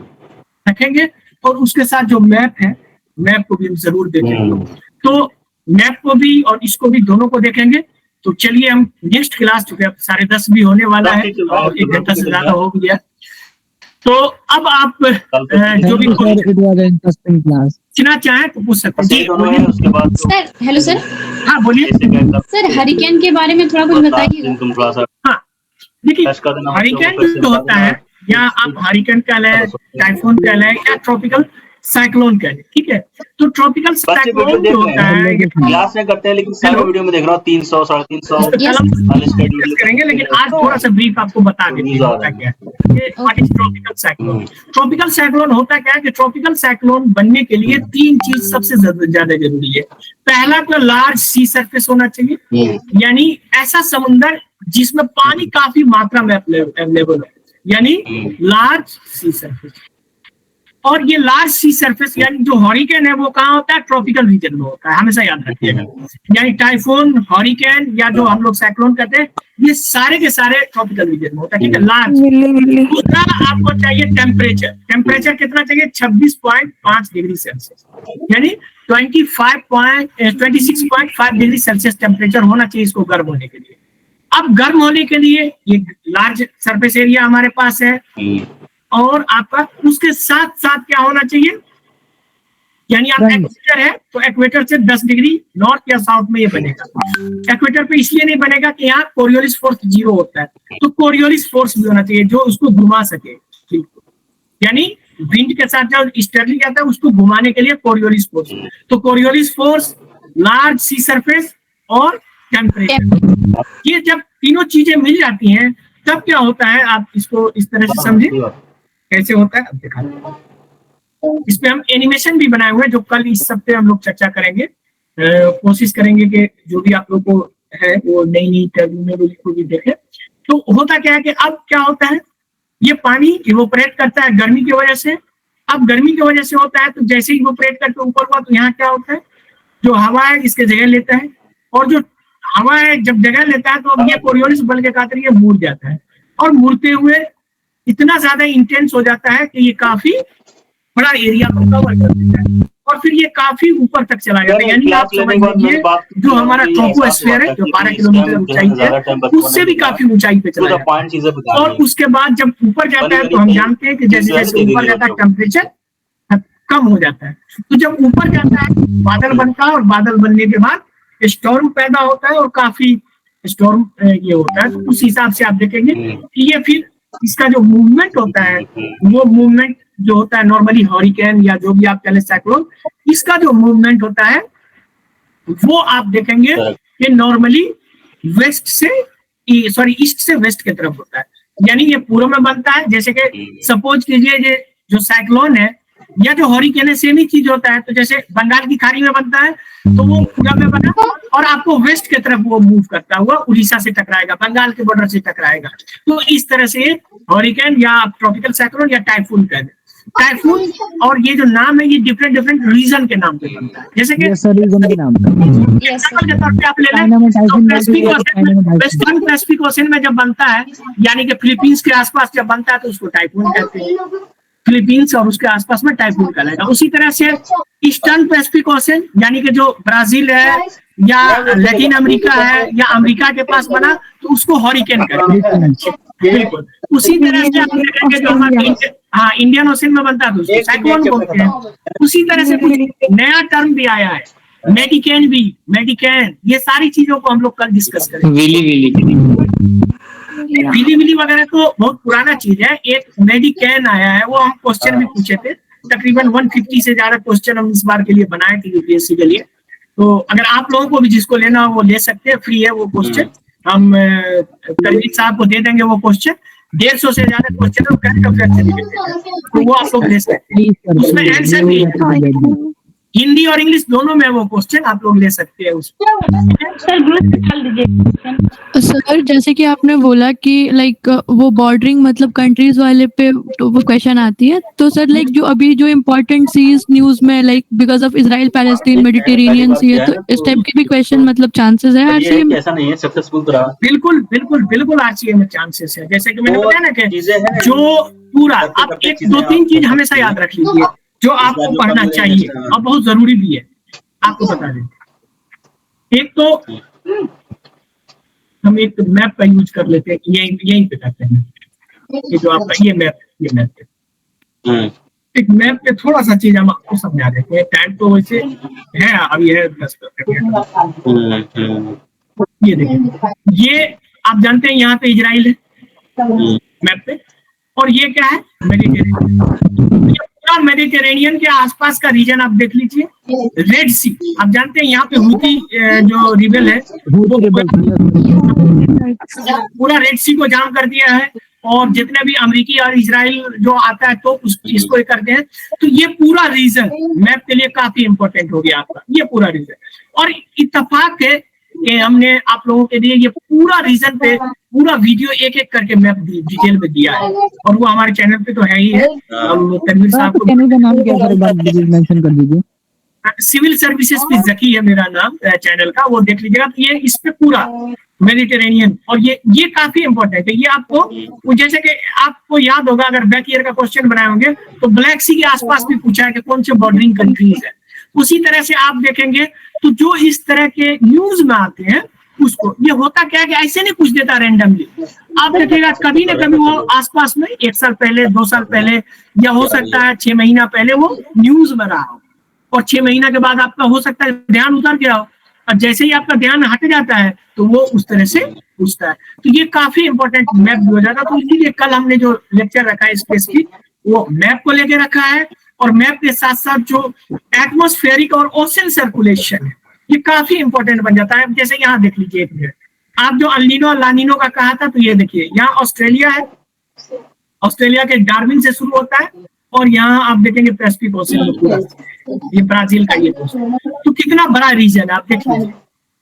रखेंगे, और उसके साथ जो मैप है, मैप को भी हम जरूर देखेंगे। तो मैप को भी और इसको भी, दोनों को देखेंगे। तो चलिए हम नेक्स्ट क्लास, चूंकि अब 10:30 भी होने वाला है और 1 घंटा से ज्यादा हो गया, तो अब आप जो भी पूछना चाहें तो पूछ सकते हैं। Sir hello sir. हाँ बोलिए सर, हरिकेन के बारे में थोड़ा कुछ बताइए। हाँ देखिए, हरिकेन जो होता है, या आप हरिकेन कह लें, टाइफून कह लें, या ट्रॉपिकल साइक्लोन कह लें, ठीक है। तो ट्रॉपिकल साइक्लोन जो होता है, क्लास में करते हैं, लेकिन सारे वीडियो में देख रहा हूँ 300 350 करेंगे, लेकिन आज थोड़ा सा ब्रीफ आपको बता देते हैं होता क्या है। ट्रॉपिकल साइक्लोन, ट्रॉपिकल साइक्लोन होता क्या है कि ट्रॉपिकल साइक्लोन बनने के लिए 3 चीज सबसे ज्यादा जरूरी है। पहला तो लार्ज सी सरफेस होना चाहिए, यानी ऐसा समुद्र जिसमें पानी काफी मात्रा में अवेलेबल है, यानी लार्ज सी सरफेस। और ये लार्ज सी सरफेस यानी जो हॉरिकेन है वो कहाँ होता है, ट्रॉपिकल रीजन में होता है, हमेशा याद रखिएगा। यानी टाइफून, हॉरिकेन या जो हम लोग साइक्लोन कहते हैं, ये सारे के सारे ट्रॉपिकल रीजन में होता है, ठीक है, लार्ज। दूसरा आपको चाहिए टेम्परेचर, टेम्परेचर कितना चाहिए, 26.5 डिग्री सेल्सियस, यानी 26.5 डिग्री सेल्सियस टेम्परेचर होना चाहिए इसको गर्म होने के लिए। अब गर्म होने के लिए ये लार्ज सरफेस एरिया हमारे पास है, और आपका उसके साथ साथ क्या होना चाहिए, यानी आप एक्वेटर है तो एक्वेटर से 10 डिग्री नॉर्थ या साउथ में ये बनेगा। एक्वेटर पे इसलिए नहीं बनेगा कि यहाँ कोरियोलिस फोर्स 0 होता है, तो कोरियोलिस फोर्स भी होना चाहिए जो उसको घुमा सके, यानी विंड के साथ जो ईस्टर्ली जाता है उसको घुमाने के लिए कोरियोलिस फोर्स। तो कोरियोलिस फोर्स, लार्ज सी सरफेस और टेम्परेचर, ये जब तीनों चीजें मिल जाती हैं तब क्या होता है, आप इसको इस तरह से समझे कैसे होता है। अब दिखा, इस पे हम एनिमेशन भी बनाए हुए हैं जो कल इस सब पे हम लोग चर्चा करेंगे। कोशिश करेंगे कि जो भी आप लोग को है वो नई टर्मिनोलॉजी को भी देखें। तो होता क्या है कि अब क्या होता है, ये पानी इवोपरेट करता है गर्मी की वजह से। अब गर्मी की वजह से होता है तो जैसे ही इवोपरेट करके ऊपर हुआ तो यहाँ क्या होता है, जो हवा है इसके जगह लेता है, और जो हवा है जब जगह लेता है तो अब ये कोरियोलिस बल के खातिर ये मुड़ जाता है, और मुड़ते हुए इतना ज्यादा इंटेंस हो जाता है कि ये काफी बड़ा एरिया को कवर कर देता है, और फिर ये काफी ऊपर तक चला जाता है। यानी आप समझ लीजिए जो हमारा ट्रोपोस्फीयर है जो 12 किलोमीटर ऊंचाई है, उससे भी काफी ऊंचाई पे चला जाता है। और उसके बाद जब ऊपर जाता है तो हम जानते हैं कि जैसे जैसे ऊपर जाता है टेम्परेचर कम हो जाता है। तो जब ऊपर जाता है बादल बनता है, और बादल बनने के बाद स्टॉर्म पैदा होता है, और काफी स्टॉर्म ये होता है। तो उस हिसाब से आप देखेंगे कि ये फिर इसका जो मूवमेंट होता है, वो मूवमेंट जो होता है नॉर्मली हॉरिकेन या जो भी आप कह लें साइक्लोन, इसका जो मूवमेंट होता है वो आप देखेंगे कि नॉर्मली ईस्ट से वेस्ट की तरफ होता है। यानी ये पूर्व में बनता है, जैसे कि सपोज कीजिए ये जो साइक्लोन है या जो हॉरिकेन है सेम ही चीज होता है। तो जैसे बंगाल की खाड़ी में बनता है तो वो पूरब में बना, और आपको वेस्ट की तरफ वो मूव करता हुआ उड़ीसा से टकराएगा, बंगाल के बॉर्डर से टकराएगा। तो इस तरह से हॉरिकेन या ट्रॉपिकल साइक्लोन या टाइफून कहते हैं। टाइफून और ये जो नाम है ये डिफरेंट रीजन के नाम पे बनता है। जैसे कि एग्जांपल के तौर पे आप ले लें वेस्टर्न पैसिफिक ओशन में जब बनता है, यानी कि फिलीपींस के आसपास जब बनता है तो उसको टाइफून कहते हैं, फिलीपींस और उसके आसपास में टाइफून कहलाएगा। उसी तरह से ईस्टर्न पैसिफिक ओशन यानी कि जो ब्राजील है या लैटिन अमेरिका है या अमेरिका के पास बना तो उसको हॉरिकेन कहते हैं। बिल्कुल उसी तरह से आप देखेंगे जो हमारे इंडियन ओशन में बनता है तो उसको साइक्लोन बोलते हैं। उसी तरह से कुछ नया टर्म भी आया है, मेडिकेन, ये सारी चीजों को हम लोग कल डिस्कस करेंगे। विली वगैरह तो बहुत पुराना चीज है। एक मेडिकेन आया है, वो हम क्वेश्चन भी पूछे थे, तकरीबन 150 से ज्यादा क्वेश्चन हम इस बार के लिए बनाए थे यूपीएससी के लिए। तो अगर आप लोगों को भी जिसको लेना हो वो ले सकते हैं, फ्री है वो क्वेश्चन। हम कलजीत साहब को दे देंगे वो क्वेश्चन, 150 से ज्यादा क्वेश्चन तो वो आप लोग ले सकते हैं। उसमें आंसर भी हिंदी और इंग्लिश दोनों में वो क्वेश्चन आप लोग ले सकते हैं सर जैसे कि आपने बोला कि लाइक वो बॉर्डरिंग मतलब कंट्रीज वाले पे तो वो क्वेश्चन आती है, तो सर लाइक जो अभी जो इम्पोर्टेंट सीज न्यूज में like because of Israel Palestine Mediterranean sea है, तो इस टाइप के भी क्वेश्चन मतलब चांसेस है आरसीए में? ऐसा नहीं है, सक्सेसफुल तो रहा। बिल्कुल आरसीए में चांसेस है। जैसे कि मैंने बताया ना कि जो पूरा आप 1-2-3 चीज हमेशा याद रख लीजिए जो आपको पढ़ना चाहिए और बहुत जरूरी भी है, आपको बता दें। एक तो हम एक मैप का यूज कर लेते हैं, यहीं पे करते हैं। ये जो आपका ये मैप एक मैप पे थोड़ा सा चीज हम आपको समझा देते हैं। टाइम तो वैसे है अभी है 10 मिनट। ये देखिए, ये आप जानते हैं यहाँ पे इजराइल है मैप पे, और ये क्या है मेडिटेरेनियन। मेडिटेरेनियन के आसपास का रीजन आप देख लीजिए, रेड सी आप जानते हैं यहाँ पे हुती जो रिबेल है वो पूरा रेड सी को जाम कर दिया है, और जितने भी अमेरिकी और इजराइल जो आता है तो इसको करते हैं। तो ये पूरा रीजन मैप के लिए काफी इंपॉर्टेंट हो गया आपका, ये पूरा रीजन। और इत्तेफाक है कि हमने आप लोगों के लिए ये पूरा रीजन पे पूरा वीडियो एक एक करके मैप डिटेल में दिया है, और वो हमारे चैनल पे तो है ही है। हम तनवीर साहब आपके को चैनल का नाम क्या सर, एक बार मेंशन कर दीजिए। सिविल सर्विसेज पे जकी है मेरा नाम चैनल का, वो देख लीजिएगा। तो ये इस पे पूरा मेडिटेरेनियन, और ये काफी इंपॉर्टेंट है। ये आपको वो जैसे कि आपको याद होगा, अगर बैक ईयर का क्वेश्चन बनाए होंगे तो ब्लैक सी के आसपास भी पूछा है कि कौन से बॉर्डरिंग कंट्रीज है। उसी तरह से आप देखेंगे तो जो इस तरह के न्यूज में आते हैं उसको, ये होता क्या है कि ऐसे नहीं पूछ देता रैंडमली। आप देखिएगा कभी ना कभी वो आसपास में 1 साल पहले, 2 साल पहले, या हो सकता है 6 महीना पहले वो न्यूज में रहा हो, और 6 महीना के बाद आपका हो सकता है ध्यान उतर गया हो, और जैसे ही आपका ध्यान हट जाता है तो वो उस तरह से पूछता है। तो ये काफी इंपॉर्टेंट मैप भी हो जाता है। तो इसीलिए कल हमने जो लेक्चर रखा है स्पेसिफिक, वो मैप को लेके रखा है, और मैप के साथ साथ जो एटमॉस्फेरिक और ओशन सर्कुलेशन है ये काफी इंपॉर्टेंट बन जाता है। जैसे यहाँ देख लीजिए एक मिनट, आप जो अल्नीनो और लानिनो का कहा था, तो ये देखिए यहाँ ऑस्ट्रेलिया है, ऑस्ट्रेलिया के डार्विन से शुरू होता है, और यहाँ आप देखेंगे पैसिफिक ओशन में पूरा, ये ब्राजील का ये तो कितना बड़ा रीजन है, आप देख लीजिए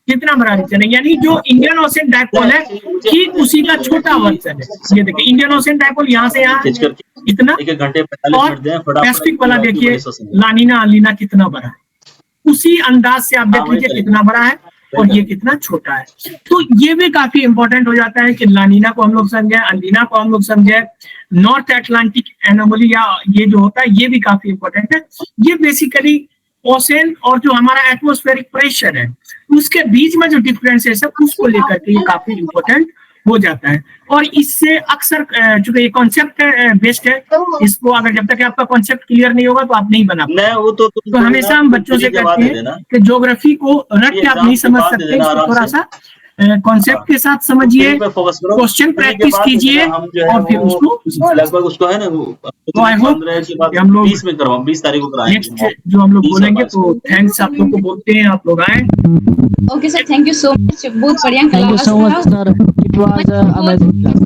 कितना बड़ा रीजन है। यानी जो इंडियन ओशन डायपोल है ठीक उसी का छोटा वर्जन है। ये देखिए इंडियन ओशन डायपोल यहाँ से यहाँ इतना, 1 घंटे 45 और मिनट दें फटाफट। पैसिफिक वाला देखिए लानिना अलीना कितना बड़ा है, उसी अंदाज से आप देख लीजिए कितना बड़ा है और ये कितना छोटा है। तो ये भी काफी इंपॉर्टेंट हो जाता है कि लानिना को हम लोग समझे, अलीना को हम लोग समझे, नॉर्थ अटलांटिक एनोमली या ये जो होता है ये भी काफी इंपॉर्टेंट है। ये बेसिकली ओशन और जो हमारा एटमॉस्फेरिक प्रेशर है उसके बीच में जो डिफरेंसेस है उसको लेकर के ये काफी इंपॉर्टेंट हो जाता है। और इससे अक्सर चूंकि ये कॉन्सेप्ट बेस्ड है, इसको अगर जब तक आपका कॉन्सेप्ट क्लियर नहीं होगा तो आप नहीं बना पाएंगे। नहीं, वो तो हमेशा हम बच्चों से कहते हैं कि ज्योग्राफी को रट के आप नहीं समझ सकते, इसको थोड़ा सा कॉन्सेप्ट के साथ समझिए, क्वेश्चन प्रैक्टिस कीजिए और फिर उसको लगभग उसको है ना तो आई होप हम लोग 20 में करवाऊं, 20 तारीख को कराएंगे। नेक्स्ट जो हम लोग बोलेंगे तो थैंक्स आप लोग को बोलते हैं, आप लोग आए। Okay sir, thank you so much, बहुत बढ़िया thank you so much sir, it was amazing class.